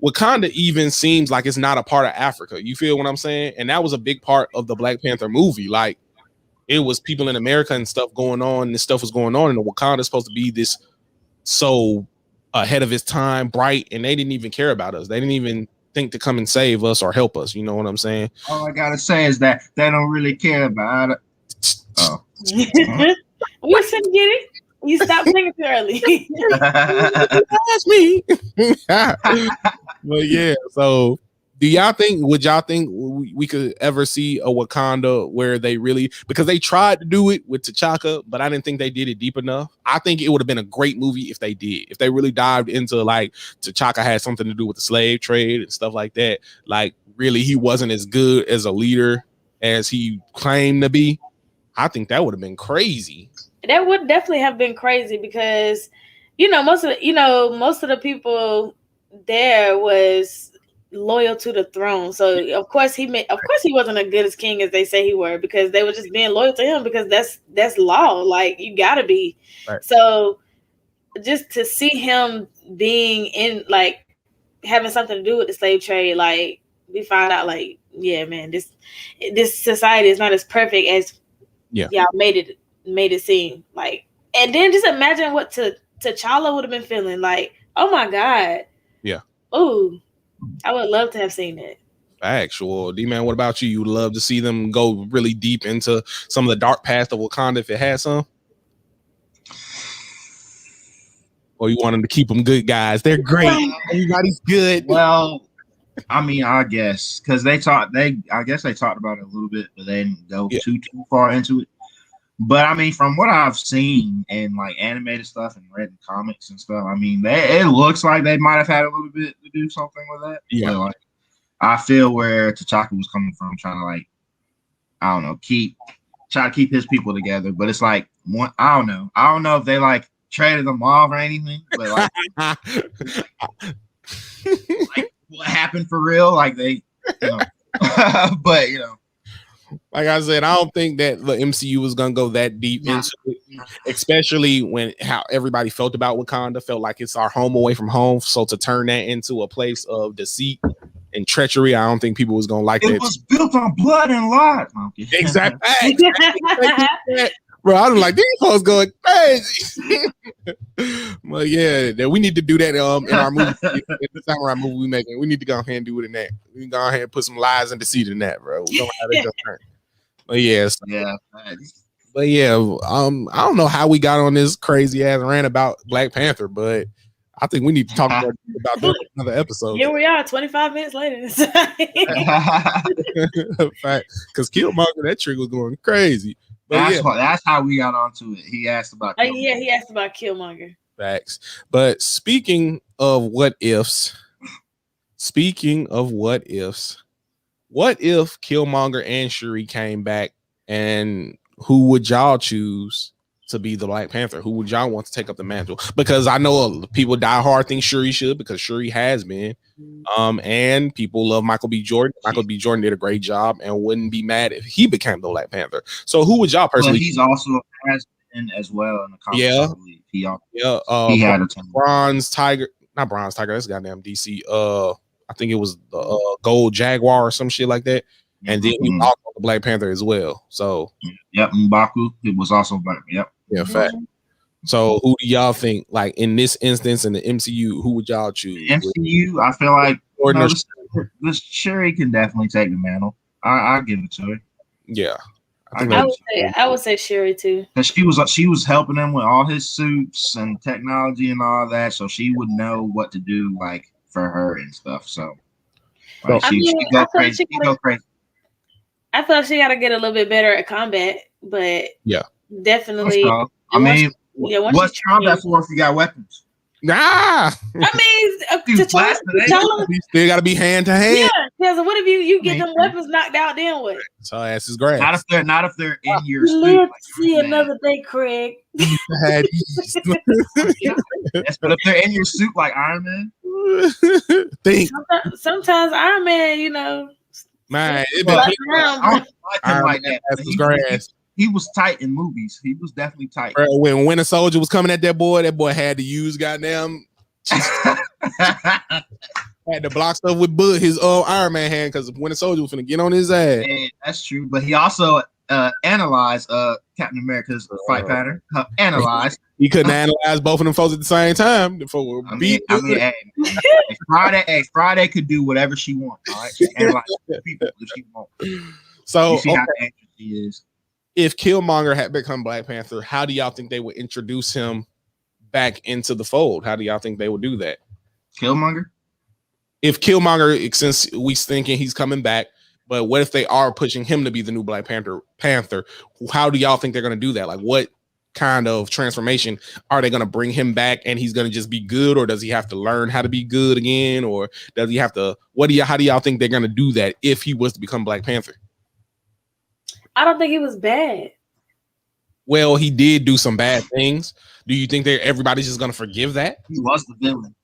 Wakanda even seems like it's not a part of Africa. You feel what I'm saying? And that was a big part of the Black Panther movie. Like, it was people in America and stuff going on, and this stuff was going on, and the Wakanda is supposed to be this so ahead of its time, bright, and they didn't even care about us. They didn't even think to come and save us or help us. You know what I'm saying? All I gotta say is that they don't really care about it. Oh. We shouldn't get it. You stopped singing too early. That's me. But yeah, so would y'all think we could ever see a Wakanda where they really, because they tried to do it with T'Chaka, but I didn't think they did it deep enough. I think it would have been a great movie if they did. If they really dived into, like, T'Chaka had something to do with the slave trade and stuff like that. Like, really, he wasn't as good as a leader as he claimed to be. I think that would have been crazy. That would definitely have been crazy because most of the people there was loyal to the throne. So of course he wasn't as good as king as they say he were, because they were just being loyal to him, because that's law. Like, you gotta be. Right. So just to see him being in, like, having something to do with the slave trade, like, we find out, like, yeah, man, this society is not as perfect as y'all made it seem. Like, and then just imagine what T'Challa would have been feeling. Like, oh my God. Yeah. Ooh, I would love to have seen that. Actual D-Man, what about you? You would love to see them go really deep into some of the dark past of Wakanda if it had some? Or you want them to keep them good guys? They're great. Everybody's good. Well, I mean, I guess because I guess they talked about it a little bit, but they didn't go too far into it. But I mean, from what I've seen in like animated stuff and read in comics and stuff, I mean, it looks like they might have had a little bit to do something with that. Yeah. But, like, I feel where T'Chaka was coming from, trying to, like, I don't know, try to keep his people together. But it's like, I don't know if they like traded them off or anything. But like, like what happened for real? Like they, but like I said, I don't think that the MCU was gonna go that deep into it, especially when how everybody felt about Wakanda, felt like it's our home away from home. So to turn that into a place of deceit and treachery, I don't think people was gonna like that. It was built on blood and lies. Exactly. Bro, I'm like, these folks going crazy. Well, yeah, we need to do that in our movie. In the samurai movie we making, we need to go ahead and do it in that. We can go ahead and put some lies and deceit in that, bro. We don't have that turn. But yes, yeah. But yeah, I don't know how we got on this crazy ass rant about Black Panther, but I think we need to talk about that in another episode. Here we are, 25 minutes later. Because Killmonger, that trick was going crazy. But that's how we got onto it. He asked about Killmonger. Yeah, he asked about Killmonger. Facts. But speaking of what ifs, what if Killmonger and Shuri came back, and who would y'all choose to be the Black Panther? Who would y'all want to take up the mantle? Because I know people die hard think Shuri should, because Shuri has been. And people love Michael B. Jordan. Michael B. Jordan did a great job and wouldn't be mad if he became the Black Panther. So who would y'all personally? He's also has been as well in the comics. Yeah. He had a Bronze Tiger, not Bronze Tiger. That's goddamn DC. I think it was the Gold Jaguar or some shit like that. And then he also the Black Panther as well. So M'Baku, it was also Black. Yeah, fact. So who do y'all think, like in this instance in the MCU, who would y'all choose? MCU, I feel like this Shuri can definitely take the mantle. I'll give it to her. Yeah. I would say Shuri too. Because she was helping him with all his suits and technology and all that, so she would know what to do, like, for her and stuff. So like, she go crazy. I feel like she got to get a little bit better at combat, but yeah, definitely. I mean, what's combat for if you got weapons? Nah. I mean, you still got to be hand to hand. Yeah, because what if you get them weapons knocked out? Then what? So ass is grass. Not if they're in your suit. Live to see another day, Craig. But if they're in your suit like Iron Man, sometimes Iron Man, man, I don't like him like that. He was tight in movies. He was definitely tight. Bro, when Winter Soldier was coming at that boy had to use goddamn had to block stuff with his Iron Man hand, because Winter Soldier was finna get on his ass. And that's true, but he also analyzed Captain America's fight pattern. Analyzed. He couldn't analyze both of them folks at the same time. Friday could do whatever she wants. All right, she analyzes people if she wants. So you see how dangerous she is. If Killmonger had become Black Panther, how do y'all think they would introduce him back into the fold? How do y'all think they would do that? Killmonger? If Killmonger, since we thinking he's coming back, but what if they are pushing him to be the new Black Panther? How do y'all think they're going to do that? Like, what kind of transformation are they going to bring him back, and he's going to just be good, or does he have to learn how to be good again, or does he have to? How do y'all think they're going to do that if he was to become Black Panther? I don't think he was bad. Well, he did do some bad things. Do you think that everybody's just gonna forgive that? He was the villain.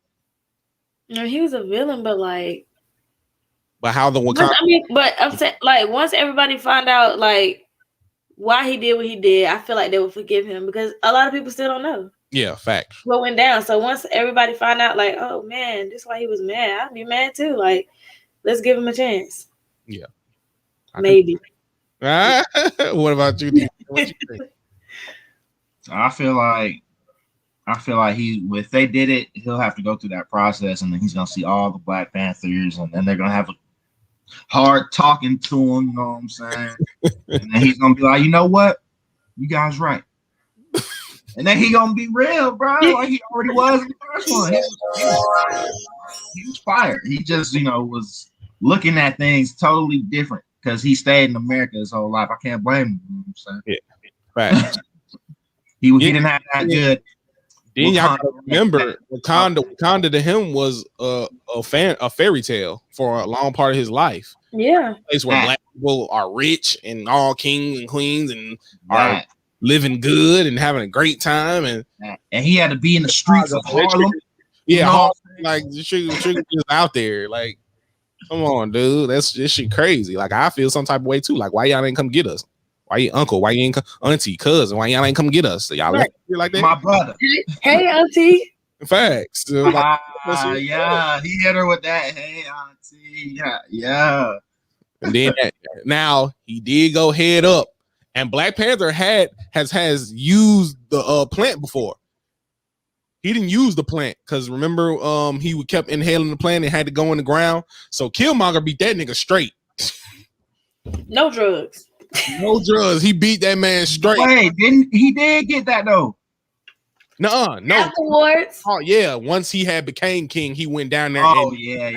No, he was a villain, but like, But how the but, I mean, but I'm saying, like, once everybody find out like why he did what he did, I feel like they will forgive him because a lot of people still don't know. Yeah, fact. What went down? So once everybody find out, like, oh man, this is why he was mad. I'd be mad too. Like, let's give him a chance. Yeah, maybe. What about you? What you think? I feel like if they did it, he'll have to go through that process, and then he's gonna see all the Black Panthers, and then they're gonna have a hard talking to him. You know what I'm saying? And then he's gonna be like, you know what, you guys right. And then he gonna be real, bro, like he already was in the first one. He was fired. He just, was looking at things totally different because he stayed in America his whole life. I can't blame him. You know what I'm saying? Yeah, right. He didn't have that good. Then y'all gotta remember, Wakanda to him was a fairy tale for a long part of his life. Yeah, A place where Black people are rich and all kings and queens and are living good and having a great time, and he had to be in the streets of Harlem. Yeah, like the sugar is out there. Like, come on, dude, this shit crazy. Like, I feel some type of way too. Like, why y'all ain't come get us? Why you uncle? Why you ain't auntie, cousin? Why y'all ain't come get us? So y'all like that? My brother. Hey, auntie. Facts. Yeah, he hit her with that. Hey, auntie. Yeah. And then now he did go head up, and Black Panther has used the plant before. He didn't use the plant because remember, he kept inhaling the plant and had to go in the ground. So Killmonger beat that nigga straight. No drugs. No drugs. He beat that man straight. Wait, he did get that though? No. Afterwards. Oh yeah. Once he became king, he went down there. Oh yeah.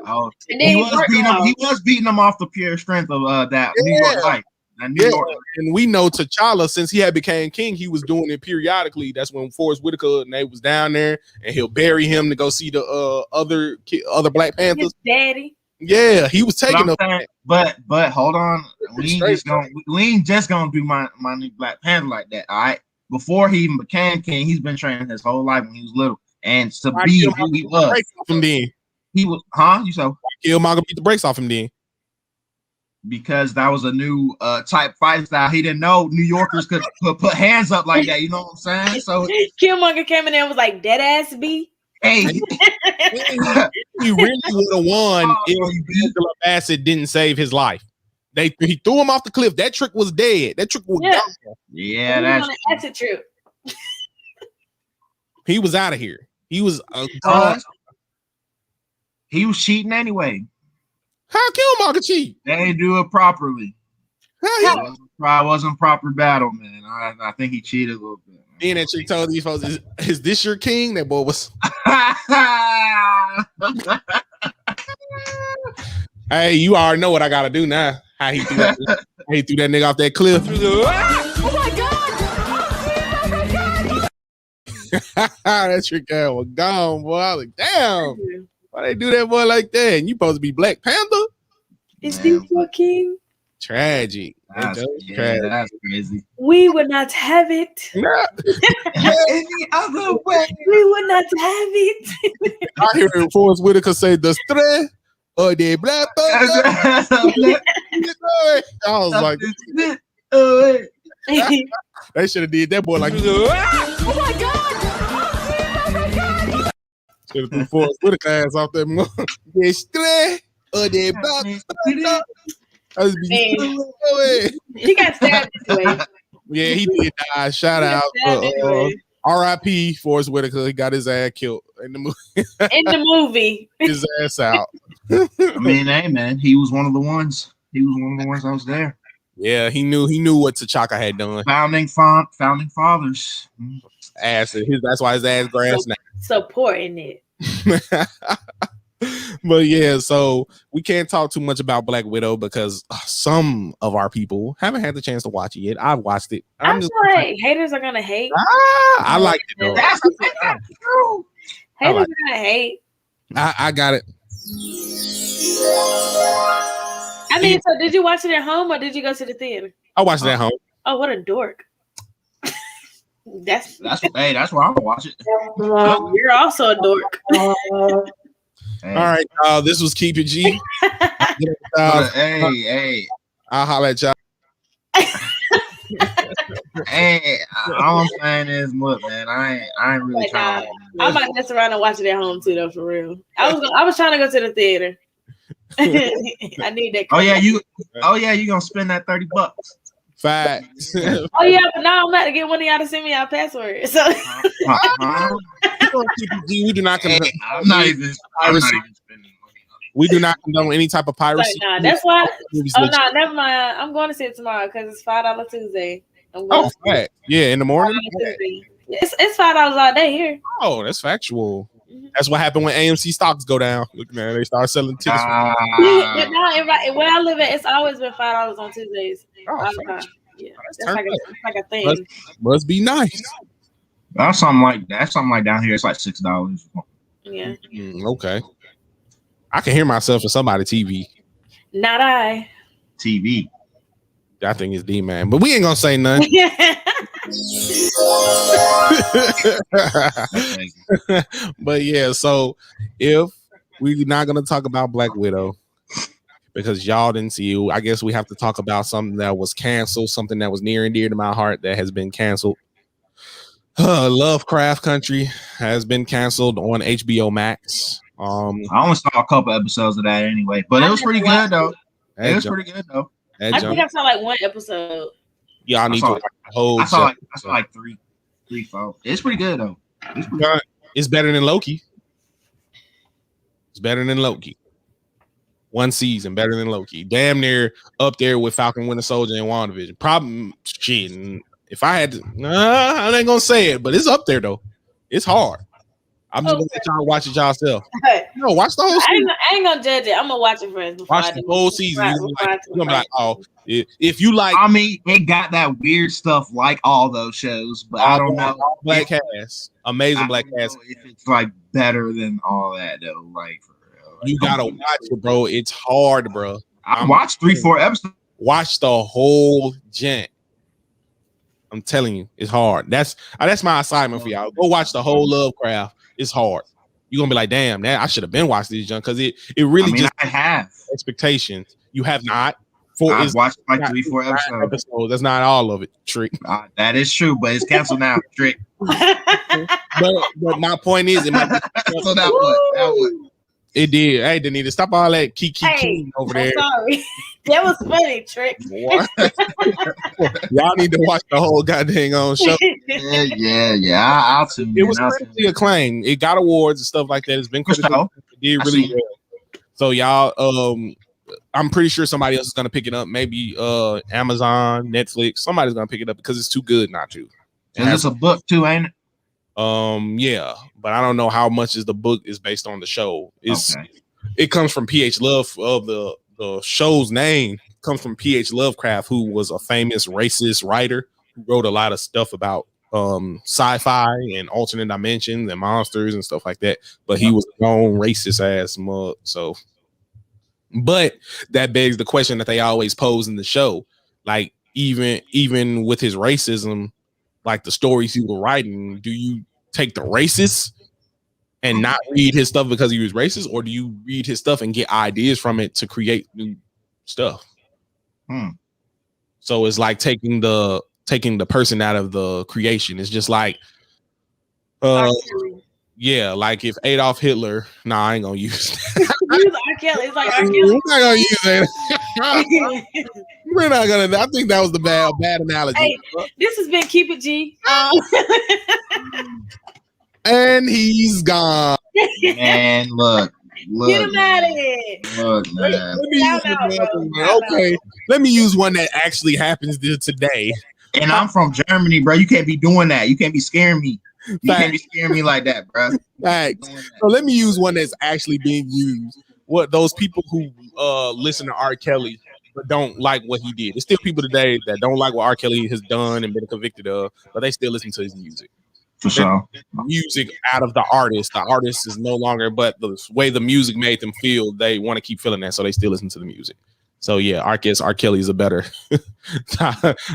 Oh, and then he was beating him off the pure strength of that New York life. And we know T'Challa, since he had became king, he was doing it periodically. That's when Forrest Whitaker and they was down there, and he'll bury him to go see the other Black Panthers. His daddy. Yeah, he was taking them. But hold on, we ain't just gonna do my new Black Panther like that. All right, before he even became king, he's been training his whole life when he was little, and to be who he was. He was, You saw Killmonger beat the brakes off him then. Because that was a new type fight style. He didn't know New Yorkers could put hands up like that. You know what I'm saying? So Killmonger came in there and was like, "Dead ass B." Hey, he really would have won if Angela Bassett didn't save his life. He threw him off the cliff. That trick was dead. That trick was gone. Yeah, that's an exit trip. He was out of here. He was he was cheating anyway. How Killmonger cheat? They didn't do it properly. It wasn't proper battle, man. I think he cheated a little bit. Then that chick told these folks, is this your king? That boy was. Hey, you already know what I gotta do now. How he threw that nigga off that cliff. Oh my god! That trick guy was gone, boy. I was like, damn. Why they do that boy like that? And you supposed to be Black Panther? Is this your king? Tragic. That's crazy. We would not have it. Any other way. We would not have it. I hear Forrest Whitaker say the stress or the Black Panther. I was like, they should have did that boy like, oh my god. should have threw Forrest Whitaker ass off that mug. The stress or the Black Panther. He got stabbed this way. Yeah, he did die. Shout out. R.I.P. Forrest Whitaker. He got his ass killed in the movie. In the movie. His ass out. I mean, hey man, he was one of the ones. He was one of the ones that was there. Yeah, he knew what T'Chaka had done. Founding fathers. Ass. That's why his ass grass now. Supporting it. But yeah, so we can't talk too much about Black Widow because some of our people haven't had the chance to watch it yet. I've watched it. I'm just like, haters are gonna hate. I like it though. That's true. Haters are gonna hate. I got it. I mean, so did you watch it at home or did you go to the theater? I watched it at home. Oh, what a dork. That's hey, that's where I'm gonna watch it. You're also a dork. Hey. All right, this was Keep It G. Hey, I'll holler at y'all. hey, all I'm saying is, look, man, I ain't really Like, trying nah, to. I might mess around and watch it at home too, though. For real, I was trying to go to the theater. I need that. Oh yeah, you gonna spend that $30? Facts. Oh yeah, but now I'm about to get one of y'all to send me our password. So We do not condone. I'm not even spending money. We do not condone any type of piracy. nah, that's why. Oh no, never mind. I'm going to see it tomorrow because it's $5 Tuesday. I'm going. Fact. Yeah, in the morning. Yeah, it's $5 all day here. Oh, that's factual. That's what happened when AMC stocks go down. Look, man, they start selling tickets. But now, where I live at, it's always been $5 on Tuesdays. Oh, yeah, that's like a thing. Must be nice. That's something like down here. It's like $6. Yeah. Okay. I can hear myself in somebody's TV. Not I. TV. That thing is D, man. But we ain't gonna say nothing. But yeah, so if we're not gonna talk about Black Widow because y'all didn't see it, I guess we have to talk about something that was canceled, something that was near and dear to my heart that has been canceled. Lovecraft Country has been canceled on HBO Max. I only saw a couple episodes of that anyway, but it was pretty good though. I think I saw like one episode. Y'all need to watch the whole. I saw like three, four. It's pretty good though. It's better than Loki. It's better than Loki. One season better than Loki. Damn near up there with Falcon Winter Soldier and WandaVision. Problem shit. If I had to, I ain't gonna say it, but it's up there though. It's hard. I'm just gonna let y'all watch it yourself. No, watch the whole season. I ain't gonna judge it. I'm gonna watch it first. Watch the whole season. You're gonna be like, oh, if you like. I mean, it got that weird stuff like all those shows, but I don't know. Black Cast, amazing Black Cast. If it's like better than all that though, like for real. You gotta watch it, bro. It's hard, bro. I watched 3-4 episodes. Watch the whole gent. I'm telling you, it's hard. That's my assignment for y'all. Go watch the whole Lovecraft. It's hard. You're gonna be like, damn, man, I should have been watching this junk because it really I have expectations. You have not. I've watched like 3-4 episodes. That's not all of it, Trick. That is true, but it's canceled now, Trick. but my point is, it might be so that what? It did. Hey, Danita, stop all that kiki over there. Sorry. That was funny, Trick. Y'all need to watch the whole goddamn show. Yeah. I'll tune in. It was critically acclaimed. It got awards and stuff like that. It's been critically acclaimed. It did really well. So y'all, I'm pretty sure somebody else is gonna pick it up. Maybe Amazon, Netflix. Somebody's gonna pick it up because it's too good not to. And it's a book too, ain't it? Yeah, but I don't know how much is the book is based on the show. It comes from P.H. Love of the show's name comes from P.H. Lovecraft, who was a famous racist writer who wrote a lot of stuff about sci-fi and alternate dimensions and monsters and stuff like that. But he was a known racist ass mug. So, but that begs the question that they always pose in the show, like even with his racism. Like the stories he was writing, do you take the racist and not read his stuff because he was racist, or do you read his stuff and get ideas from it to create new stuff? So it's like taking the person out of the creation. It's just like, yeah, like if Adolf Hitler, I ain't gonna use that. Use R. Kelly. It's like R. Kelly. We're not gonna use that. We're not gonna. I think that was the bad analogy. Hey, this has been Keep It G. And he's gone. Man, look. Get him out of here. Look, man. Let me use one that actually happens today. And I'm from Germany, bro. You can't be doing that. You can't be scaring me. You can't be scaring me like that, bro. Thanks. So let me use one that's actually being used. What those people who listen to R. Kelly but don't like what he did. There's still people today that don't like what R. Kelly has done and been convicted of, but they still listen to his music. For sure. Music out of the artist. The artist is no longer, but the way the music made them feel, they want to keep feeling that, so they still listen to the music. So yeah, R. Kelly's a better,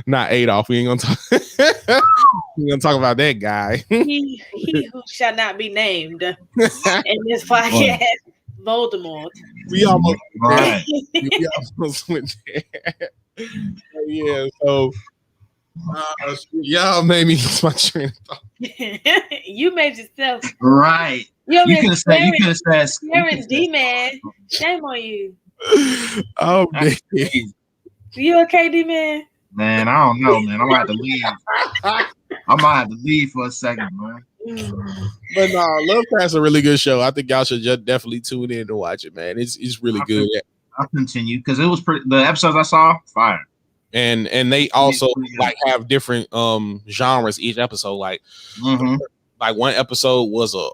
not Adolf. We ain't gonna talk. We gonna talk about that guy. He who shall not be named in this podcast, Voldemort. We almost Right. we almost went there. Yeah, so y'all made me lose my train of thought. You made yourself Right. You You could have said Sharon D-Man. Shame on you. Oh man. You okay, D-Man? Man, I don't know, man. I'm gonna have to leave. I might have to leave for a second, man. But no, Lovecraft's a really good show. I think y'all should just definitely tune in to watch it, man. It's really good. I'll continue because it was pretty. The episodes I saw, fire. And they also like have different genres each episode. Like like one episode was a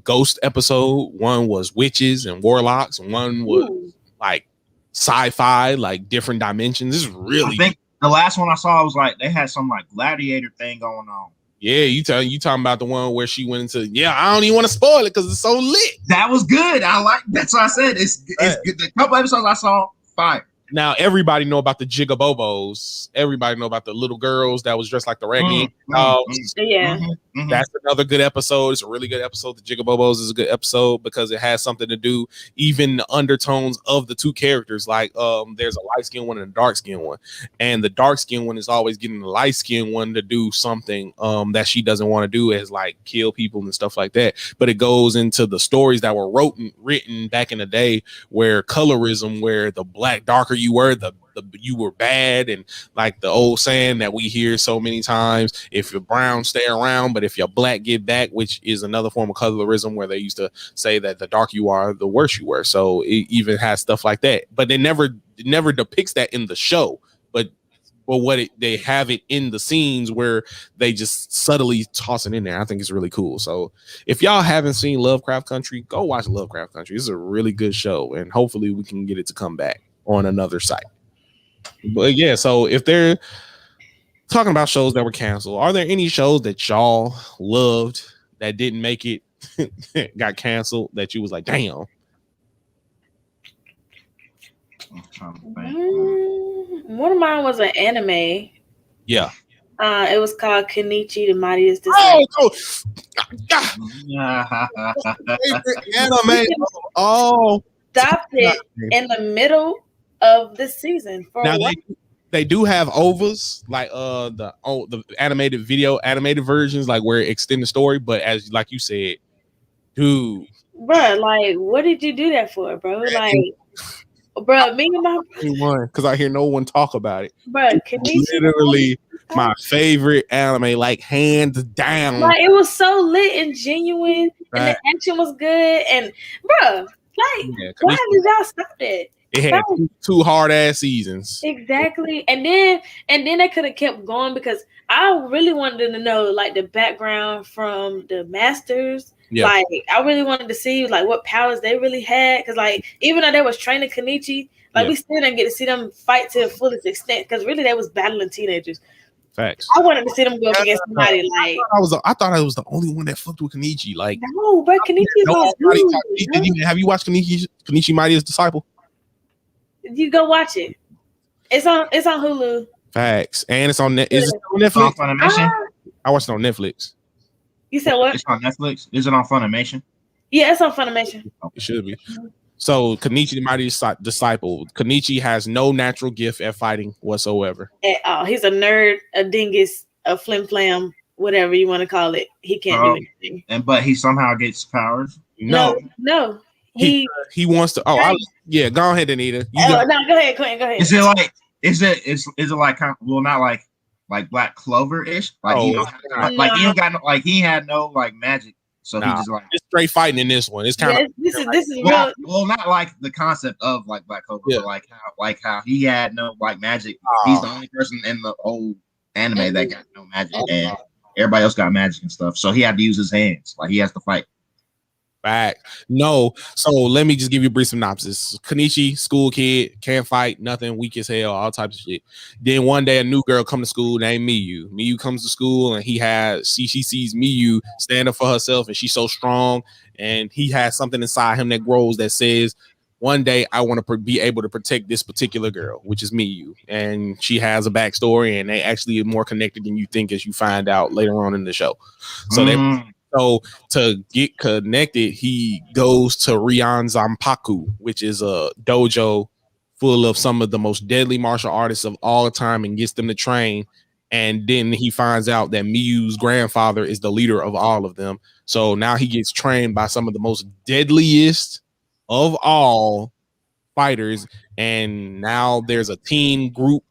ghost episode, one was witches and warlocks, and one was like sci-fi, like different dimensions. This is really. I think the last one I saw was like they had some like gladiator thing going on. Yeah, you talking about the one where she went into. Yeah, I don't even want to spoil it because it's so lit. That was good. I like. That's what I said. It's good. The couple episodes I saw, fire. Now everybody know about the Jigabobos. Everybody know about the little girls that was dressed like the Raggedy Dolls. Yeah, that's another good episode. It's a really good episode. The Jigabobos is a good episode because it has something to do, even the undertones of the two characters. Like there's a light skinned one and a dark skinned one, and the dark skinned one is always getting the light skinned one to do something that she doesn't want to do, as like kill people and stuff like that. But it goes into the stories that were written back in the day, where colorism, where the darker you were, you were bad, and like the old saying that we hear so many times, if you're brown stay around, but if you're black get back, which is another form of colorism, where they used to say that the darker you are the worse you were. So it even has stuff like that, but it never depicts that in the show. But they have it in the scenes where they just subtly toss it in there. I think it's really cool. So if y'all haven't seen Lovecraft Country, go watch Lovecraft Country. It's a really good show, and hopefully we can get it to come back on another site. But yeah, so if they're talking about shows that were canceled, are there any shows that y'all loved that didn't make it, got canceled, that you was like, damn? One of mine was an anime. Yeah. It was called Kenichi the Mightiest Disciple. Anime. Oh, stopped it in the middle of the season. Now they do have overs, like the animated versions, like where it extend the story. But as like you said, dude, bro, like what did you do that for, bro? Like, bro, me and my because I hear no one talk about it. Bro, literally my favorite anime, like hands down. Like it was so lit and genuine, and the action was good. And bro, like why did y'all stop that? It had two hard ass seasons. Exactly. And then they could have kept going, because I really wanted to know like the background from the masters. Yeah. Like I really wanted to see like what powers they really had. Cause like even though they was training Kenichi, like we still didn't get to see them fight to the fullest extent. Cause really they was battling teenagers. Facts. I wanted to see them go up against somebody like I thought I was the only one that fucked with Kenichi. Like no, but Kenichi have you watched Kenichi Mightiest Disciple? You go watch it. It's on Hulu. Facts. And it's on is it on Netflix? Funimation? I watched it on Netflix. You said what? It's on Netflix. Is it on Funimation? Yeah, it's on Funimation. It should be. So Kenichi the Mightiest Disciple. Kenichi has no natural gift at fighting whatsoever. At all. He's a nerd, a dingus, a flim flam, whatever you want to call it. He can't do anything. But he somehow gets powers. No. He wants to. Yeah. Go ahead, Anita. No, go ahead, Quentin. Go ahead. Is it like? Is it like? Well, not like Black Clover ish. Like he don't got no, like he had no like magic. So he just like it's straight fighting in this one. It's kind of this is real. Well, not like the concept of like Black Clover, but like how he had no like magic. He's the only person in the old anime that got no magic, and everybody else got magic and stuff. So he had to use his hands. Like he has to fight. Back. No, so let me just give you a brief synopsis. Kenichi, school kid, can't fight, nothing, weak as hell, all types of shit. Then one day a new girl come to school named Miyu. Miyu comes to school and she sees Miyu stand up for herself, and she's so strong, and he has something inside him that grows that says, one day I want to be able to protect this particular girl, which is Miyu, and she has a backstory, and they actually are more connected than you think, as you find out later on in the show. So so to get connected, he goes to Ryan Zanpaku, which is a dojo full of some of the most deadly martial artists of all time, and gets them to train. And then he finds out that Miyu's grandfather is the leader of all of them. So now he gets trained by some of the most deadliest of all fighters. And now there's a teen group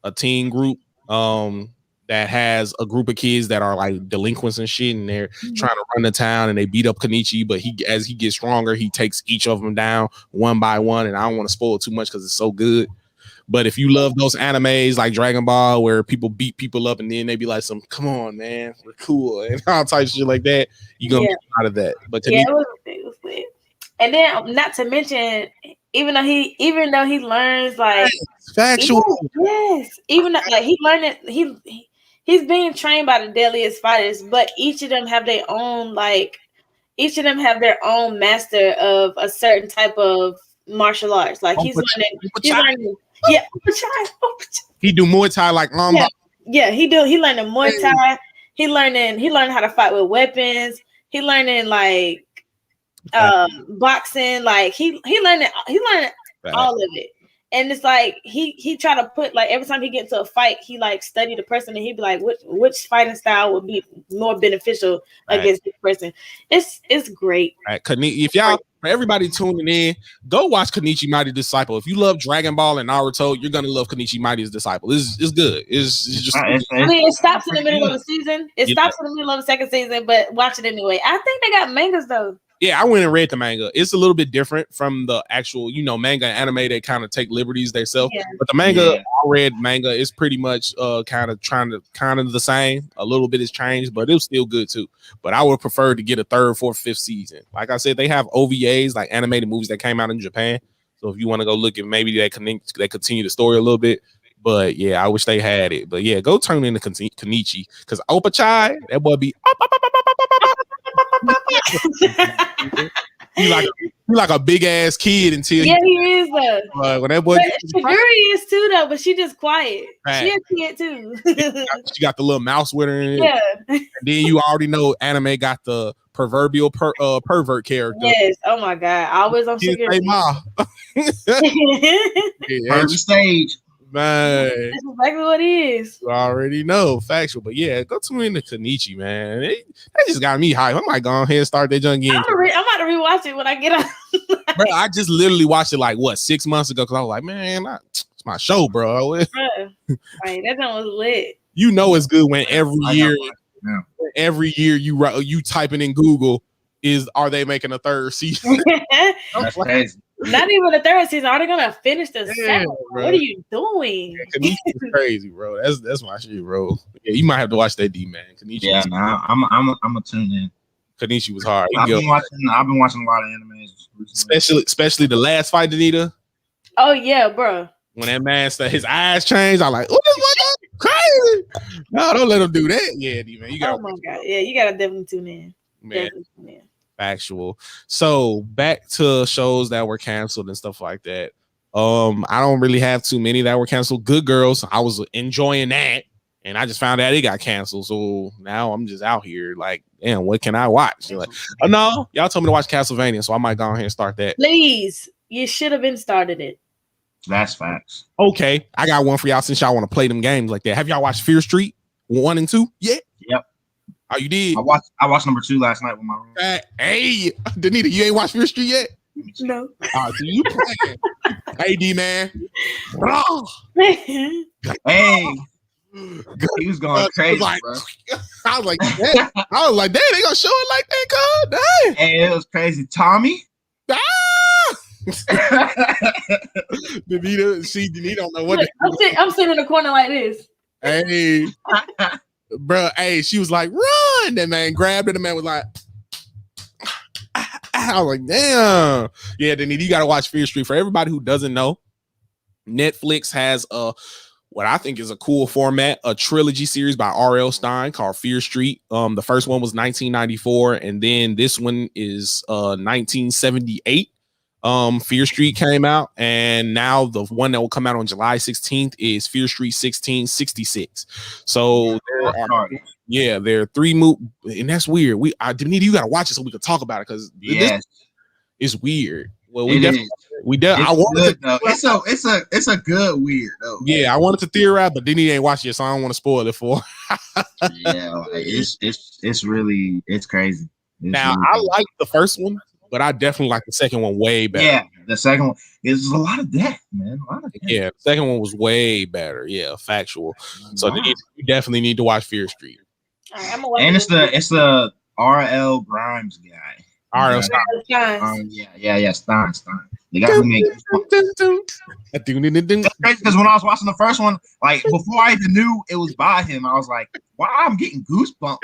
that has a group of kids that are like delinquents and shit, and they're trying to run the town, and they beat up Kenichi. But as he gets stronger, he takes each of them down one by one. And I don't want to spoil it too much because it's so good. But if you love those animes like Dragon Ball, where people beat people up and then they be like, "Come on, man, we're cool," and all types of shit like that, you're gonna get out of that. But it was lit. And then, not to mention, even though he learns like factual, even though, like he learned it, he's being trained by the deadliest fighters, but each of them have their own master of a certain type of martial arts. Like he's learning. Yeah, he do Muay Thai like he learning Muay Thai. He learning how to fight with weapons. He learning like boxing. Like he learning all of it. And it's like he try to put, like, every time he gets into a fight, he like study the person, and he'd be like, which fighting style would be more beneficial against this person. It's great. Right. If y'all, for everybody tuning in, go watch Kenichi Mighty Disciple. If you love Dragon Ball and Naruto, you're gonna love Kenichi Mighty's Disciple. It's good. It's just. I mean, it stops in the middle of the season. It stops in the middle of the second season, but watch it anyway. I think they got mangas though. Yeah, I went and read the manga. It's a little bit different from the actual, manga and anime. They kind of take liberties themselves. Yeah. But the manga, I read manga, is pretty much kind of the same. A little bit has changed, but it was still good too. But I would prefer to get a third, fourth, fifth season. Like I said, they have OVAs, like animated movies that came out in Japan. So if you want to go look at, maybe they continue the story a little bit. But yeah, I wish they had it. But yeah, go turn into Kenichi, because Opa Chai, that boy be he like a big ass kid until he is though. When that boy Shiguri is too though, but she just quiet. Right. She a kid too. She got the little mouse with her. Yeah. And then you already know anime got the proverbial pervert character. Yes. Oh my god. Always on Shiguri. First stage. Man, that's exactly what it is. You already know, factual. But yeah, go tune into Kenichi, man. That just got me hyped. I might go ahead and start that junk game. I'm about to rewatch it when I get out. Bro, I just literally watched it like 6 months ago, because I was like, man, it's my show, bro. Right, that one was lit. You know it's good when every year you typing in Google are they making a third season? That's crazy. Not even the third season. Are they gonna finish the second? Bro. What are you doing? Kenichi is crazy, bro. That's my shit, bro. Yeah, you might have to watch that, D man. Kenichi. Yeah, I'm a tune in. Kenichi was hard. I've been watching a lot of animes recently. Especially the last fight, Danita. Oh yeah, bro. When that man said his eyes changed, I'm like, oh, this crazy. No, don't let him do that. Yeah, D man. You got. Oh my god. Yeah, you gotta definitely tune in. Man. Factual. So back to shows that were canceled and stuff like that. I don't really have too many that were canceled. Good Girls, I was enjoying that, and I just found out it got canceled. So now I'm just out here like, damn, what can I watch? Like, oh no, y'all told me to watch Castlevania, so I might go ahead and start that. Please, you should have been started it. That's facts. Okay, I got one for y'all since y'all want to play them games like that. Have y'all watched Fear Street 1 and 2? Yeah. Yep. Oh, you did? I watched number 2 last night with my room. Hey, Danita, you ain't watched Fear Street yet? No. So you playing? Hey, D man. Hey. He was going crazy, bro. I was like, damn, they gonna show it like that, cuz? Dang. Hey, it was crazy. Tommy? Danita don't know what. I'm sitting in the corner like this. Hey. Bro, hey, she was like, run! That man grabbed it. The man was like, I was like, damn. Yeah, then you gotta watch Fear Street. For everybody who doesn't know, Netflix has what I think is a cool format, a trilogy series by R.L. Stine called Fear Street. The first one was 1994, and then this one is 1978. Fear Street came out, and now the one that will come out on July 16th is Fear Street 1666. So there are 3 movies, and that's weird. Denita, you gotta watch it so we can talk about it because this is weird. Well, I wanted to. It's a good weird though. Yeah, I wanted to theorize, but Denita ain't watched it, so I don't want to spoil it for. Yeah, like, it's really crazy. Now I like the first one, but I definitely like the second one way better. Yeah, the second one is a lot of death, man. A lot of death. Yeah, the second one was way better. Yeah, factual. So you definitely need to watch Fear Street. All right, I'm gonna watch and it's the R.L. Grimes guy. R.L. Stein. Stein. The guy who made because when I was watching the first one, like before I even knew it was by him, I was like, "Wow, I'm getting goosebumps."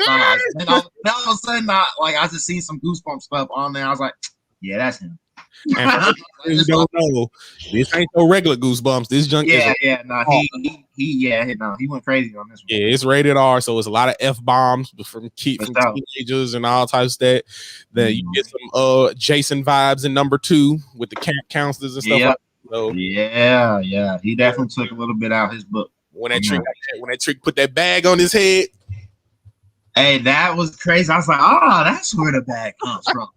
And all of a sudden, I just see some goosebump stuff on there. I was like, "Yeah, that's him." And for you don't know, this ain't no regular Goosebumps. This junk he went crazy on this one. Yeah, it's rated R, so it's a lot of F-bombs from teenagers and all types of that. Then you get some Jason vibes in number 2 with the camp counselors and stuff like that. So, yeah. He definitely took a little bit out his book. When that trick put that bag on his head. Hey, that was crazy. I was like, that's where the bag comes from.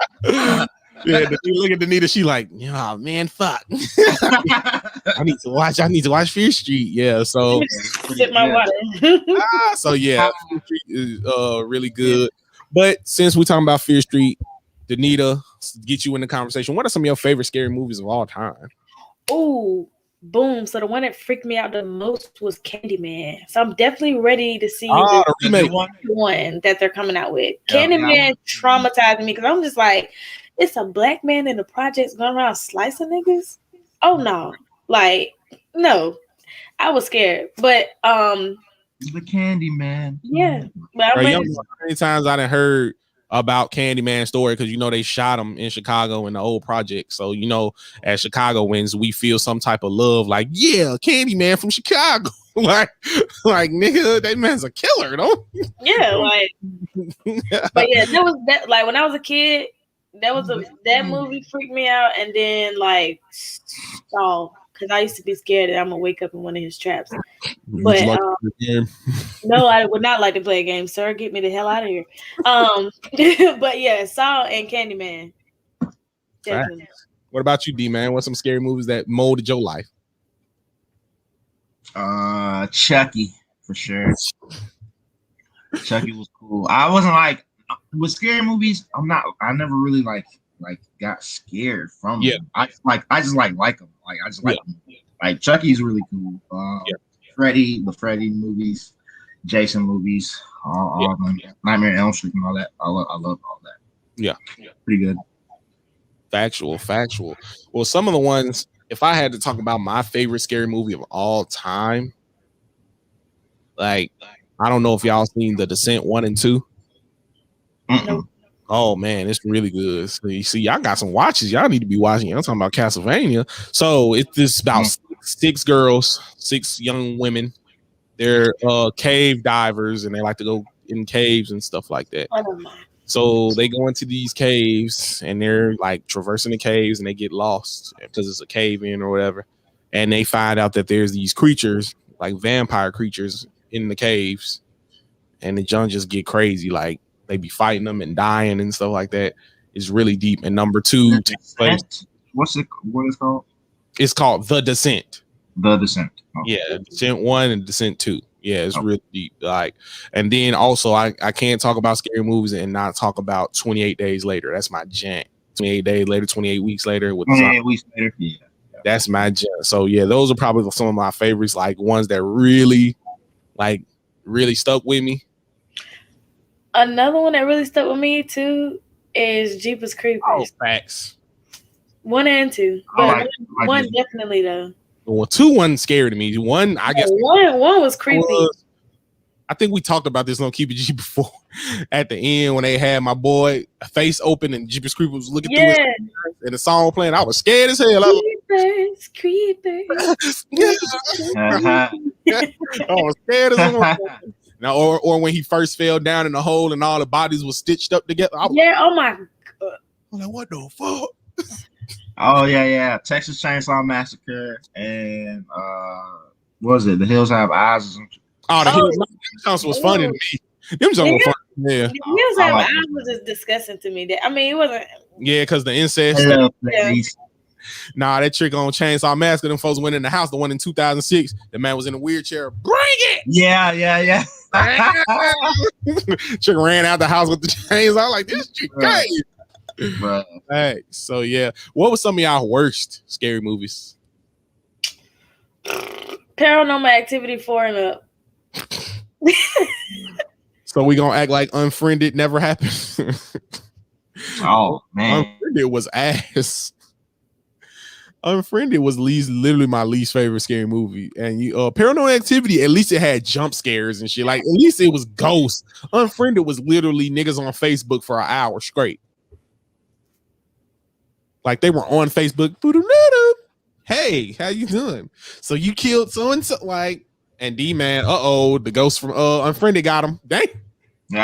Yeah, look at Denita. She like, yeah, man, fuck. I need to watch Fear Street. Yeah, so sip my water. So yeah, Fear Street is really good. But since we're talking about Fear Street, Denita, get you in the conversation. What are some of your favorite scary movies of all time? Oh, boom! So the one that freaked me out the most was Candyman. So I'm definitely ready to see the one that they're coming out with. Candyman traumatized me because I'm just like, it's a black man in the projects going around slicing niggas. Oh no, like no, I was scared. But the Candyman. Yeah, but how many times I done heard about Candyman story because they shot him in Chicago in the old project. So as Chicagoans, we feel some type of love, like Candyman from Chicago, like nigga, that man's a killer, don't? Yeah, like. But yeah, that was that. Like when I was a kid, that movie freaked me out, and then because I used to be scared that I'm gonna wake up in one of his traps. But no, I would not like to play a game, sir. Get me the hell out of here. But yeah, Saw and Candyman. Definitely. Right. What about you, D man? What's some scary movies that molded your life? Chucky for sure. Chucky was cool. I wasn't like with scary movies. I never really like got scared from them. I just like them. Like I just like them. Like Chucky's really cool. The Freddy movies, Jason movies, all of them. Nightmare on Elm Street and all that. I love all that. Yeah, pretty good. Factual. Well, some of the ones, if I had to talk about my favorite scary movie of all time, like I don't know if y'all seen The Descent 1 and 2. Oh man, it's really good. So you see, y'all got some watches. Y'all need to be watching. I'm talking about Castlevania. So it's about 6 girls, 6 young women. They're cave divers, and they like to go in caves and stuff like that. So they go into these caves, and they're like traversing the caves, and they get lost because it's a cave in or whatever. And they find out that there's these creatures, like vampire creatures, in the caves, and the junk just get crazy. Like they be fighting them and dying and stuff like that. It's really deep. And number 2 takes place. What is it called? It's called The Descent. The Descent. Okay. Yeah, Descent 1 and Descent 2. Yeah, it's really deep. Like, and then also I can't talk about scary movies and not talk about 28 Days Later. That's my jam. 28 days later, 28 weeks later. 28 weeks later. Yeah. That's my jam. So yeah, those are probably some of my favorites, like ones that really stuck with me. Another one that really stuck with me too is Jeepers Creepers. Oh, facts. 1 and 2, but one definitely though. Well, 2 wasn't scary to me. 1, I guess. One was creepy. I think we talked about this on Keep It G before. At the end, when they had my boy face open and Jeepers Creepers was looking through his and the song playing, I was scared as hell. Creepers. I was scared as hell. Now, or when he first fell down in the hole and all the bodies were stitched up together. Oh my god! I'm like, what the fuck? Oh yeah. Texas Chainsaw Massacre and what was it? The Hills Have Eyes or something. Oh, the Oh, Hills was funny to me. Them the songs were funny. Yeah, Hills I Have like Eyes was just disgusting to me. That I mean, it wasn't. yeah, because the I incest. love Yeah. these. Nah, that trick on Chainsaw Massacre, them folks went in the house, the one in 2006. The man was in a wheelchair. Bring it! Yeah. Chick ran out the house with the chainsaw. Like, this chick crazy. Bro. Hey, so yeah. What was some of y'all worst scary movies? Paranormal Activity 4 and up. So we gonna act like Unfriended never happened. Oh man. Unfriended was ass. Unfriended was literally my least favorite scary movie. And Paranormal Activity, at least it had jump scares and shit. Like, at least it was ghosts. Unfriended was literally niggas on Facebook for an hour straight. Like, they were on Facebook. Hey, how you doing? So you killed so and so, like, and D-Man, the ghost from Unfriended got him. Dang. Wait,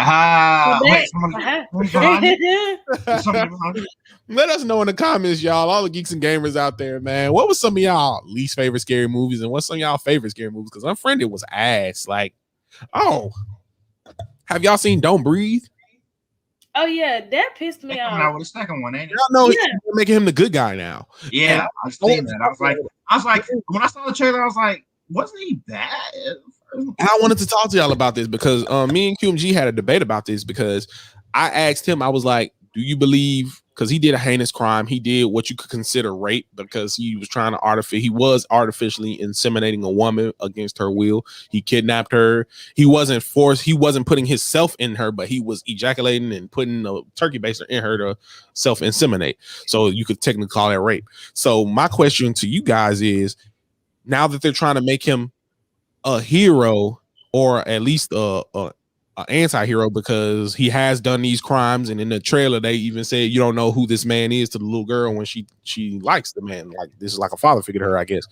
Let us know in the comments, y'all. All the geeks and gamers out there, man. What was some of y'all least favorite scary movies, and what's some of y'all favorite scary movies? Because Unfriended was ass. Like, have y'all seen Don't Breathe? Oh yeah, that pissed me off. Out with the second one, ain't it? Y'all know he's making him the good guy now. Yeah, I've seen that. I was like, when I saw the trailer, I was like, wasn't he bad? I wanted to talk to y'all about this because me and QMG had a debate about this because I asked him, I was like, do you believe, because he did a heinous crime, he did what you could consider rape because he was trying to he was artificially inseminating a woman against her will. He kidnapped her. He wasn't putting himself in her, but he was ejaculating and putting a turkey baster in her to self-inseminate. So you could technically call that rape. So my question to you guys is, now that they're trying to make him a hero, or at least a anti-hero, because he has done these crimes, and in the trailer they even said you don't know who this man is to the little girl when she likes the man, like this is like a father figure to her, I guess.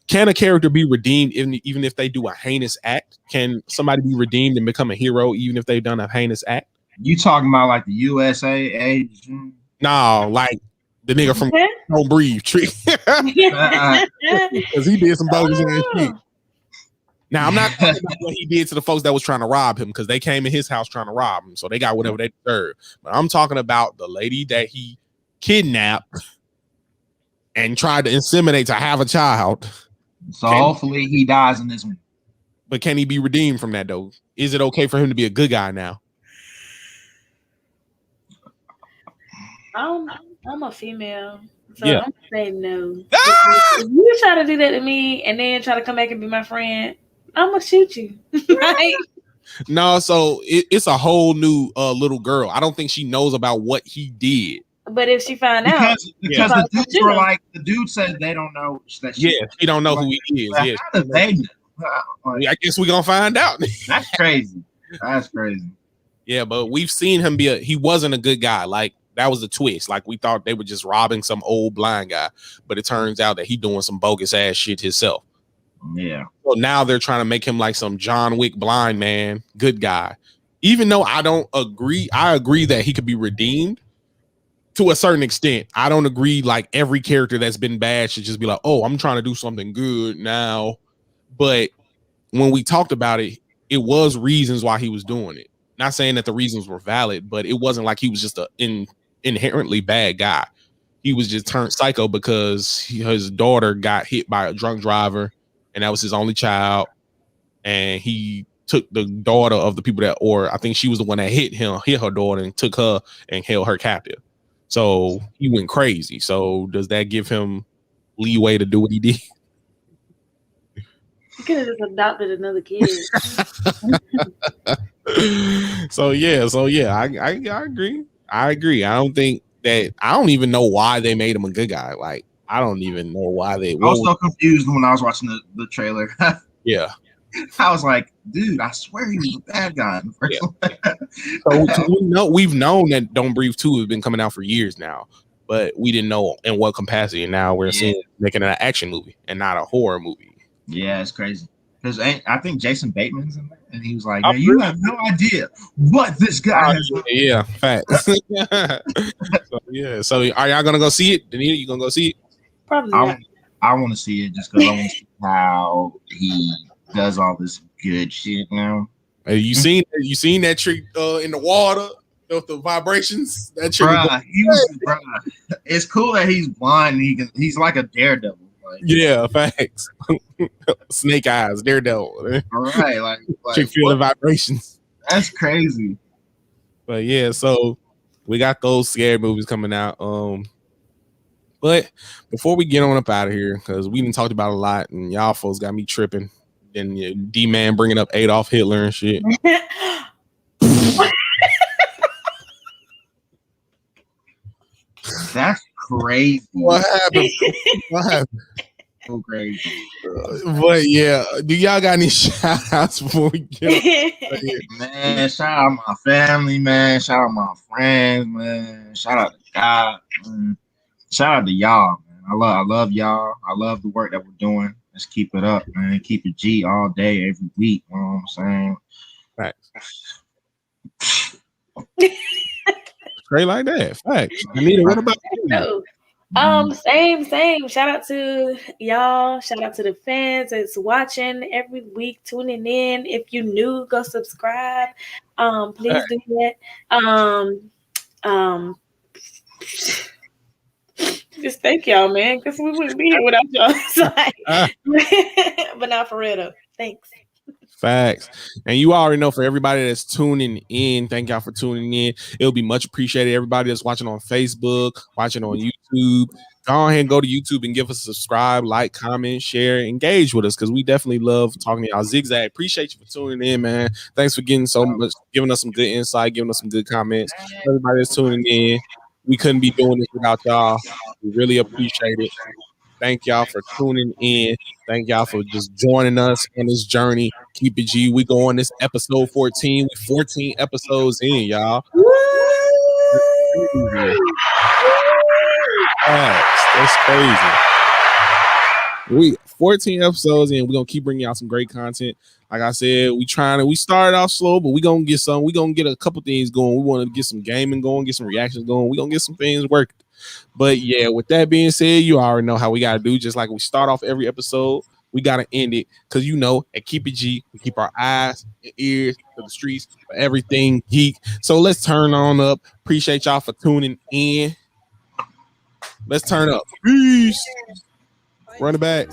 Can a character be redeemed even if they do a heinous act? Can somebody be redeemed and become a hero even if they've done a heinous act? You talking about like the USA Asian? No, like the nigga from Don't Breathe trick. Because he did some bogus ass shit. Now, I'm not talking about what he did to the folks that was trying to rob him, because they came in his house trying to rob him, so they got whatever they deserve. But I'm talking about the lady that he kidnapped and tried to inseminate to have a child. So hopefully he dies in this one. But can he be redeemed from that, though? Is it okay for him to be a good guy now? I'm a female, so Yeah. I'm gonna say no. If you try to do that to me and then try to come back and be my friend, I'm gonna shoot you. Right? No, so it's a whole new little girl. I don't think she knows about what he did. But if she find out, because the dudes were like, the dude said they don't know that she don't know who he is. Yeah, how do they know? I guess we're gonna find out. That's crazy. That's crazy. Yeah, but we've seen him he wasn't a good guy. Like, that was the twist. Like, we thought they were just robbing some old blind guy, but it turns out that he doing some bogus ass shit himself. Yeah. So now they're trying to make him like some John Wick blind man, good guy. Even though I don't agree, I agree that he could be redeemed to a certain extent. I don't agree like every character that's been bad should just be like, oh, I'm trying to do something good now. But when we talked about it, it was reasons why he was doing it. Not saying that the reasons were valid, but it wasn't like he was just an inherently bad guy. He was just turned psycho because his daughter got hit by a drunk driver, and that was his only child. And he took the daughter of the people that, or I think she was the one that hit her daughter, and took her and held her captive. So he went crazy. So does that give him leeway to do what he did? He could have just adopted another kid. So yeah, I agree. I don't think that, I don't even know why they made him a good guy. Like, I don't even know why they. I was so confused when I was watching the trailer. Yeah, I was like, dude, I swear he was a bad guy. So we've known that Don't Breathe 2 has been coming out for years now, but we didn't know in what capacity. And now we're seeing making an action movie and not a horror movie. Yeah, it's crazy. Because I think Jason Bateman's in there, and he was like, Oh, "Man, you have no idea what this guy has." yeah, facts. So, yeah. So are y'all gonna go see it? Danita, you gonna go see it? Probably not. I want to see it just because I want to see how he does all this good shit now. Have you seen that trick in the water with the vibrations? That trick, Bruh, it's cool that he's blind. And he's like a daredevil. Like, yeah, facts. Snake eyes, Daredevil. all right, like Chick feel the vibrations. That's crazy. But yeah, so we got those scary movies coming out. But before we get on up out of here, because we didn't talked about a lot, and y'all folks got me tripping. And D-Man bringing up Adolf Hitler and shit. That's crazy. What happened? So crazy. But yeah, do y'all got any shout outs before we get up? Man, shout out my family, man. Shout out my friends, man. Shout out to God, man. Shout out to y'all, man. I love y'all. I love the work that we're doing. Let's keep it up, man. Keep it G all day, every week. You know what I'm saying? Facts. Straight like that. Facts. Anita, what about you? Same. Shout out to y'all. Shout out to the fans that's watching every week, tuning in. If you new, go subscribe. Please do that. Just thank y'all, man, because we wouldn't be here without y'all. But not for real though. Thanks. Facts. And you already know, for everybody that's tuning in, thank y'all for tuning in. It'll be much appreciated. Everybody that's watching on Facebook, watching on YouTube, go ahead and go to YouTube and give us a subscribe, like, comment, share, engage with us, because we definitely love talking to y'all. Zigzag, appreciate you for tuning in, man. Thanks for giving us some good insight, giving us some good comments. Everybody that's tuning in, we couldn't be doing this without y'all. We really appreciate it. Thank y'all for tuning in. Thank y'all for just joining us on this journey. Keep it G. We go on this episode 14. We 14 episodes in, y'all. That's crazy. We 14 episodes in. We're gonna keep bringing y'all some great content. Like I said, we started off slow, but we gonna get some. We gonna get a couple things going. We want to get some gaming going, get some reactions going. We gonna get some things working. But yeah, with that being said, you already know how we gotta do. Just like we start off every episode, we gotta end it, because at Keep It G, we keep our eyes and ears to the streets for everything geek. So let's turn on up. Appreciate y'all for tuning in. Let's turn up. Peace. Run it back.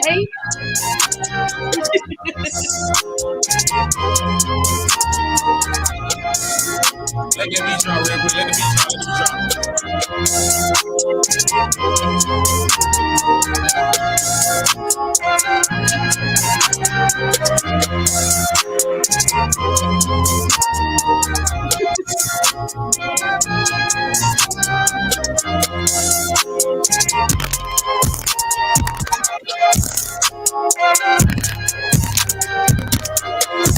Hey. Let me beat y'all real quick. Let me beat y'all.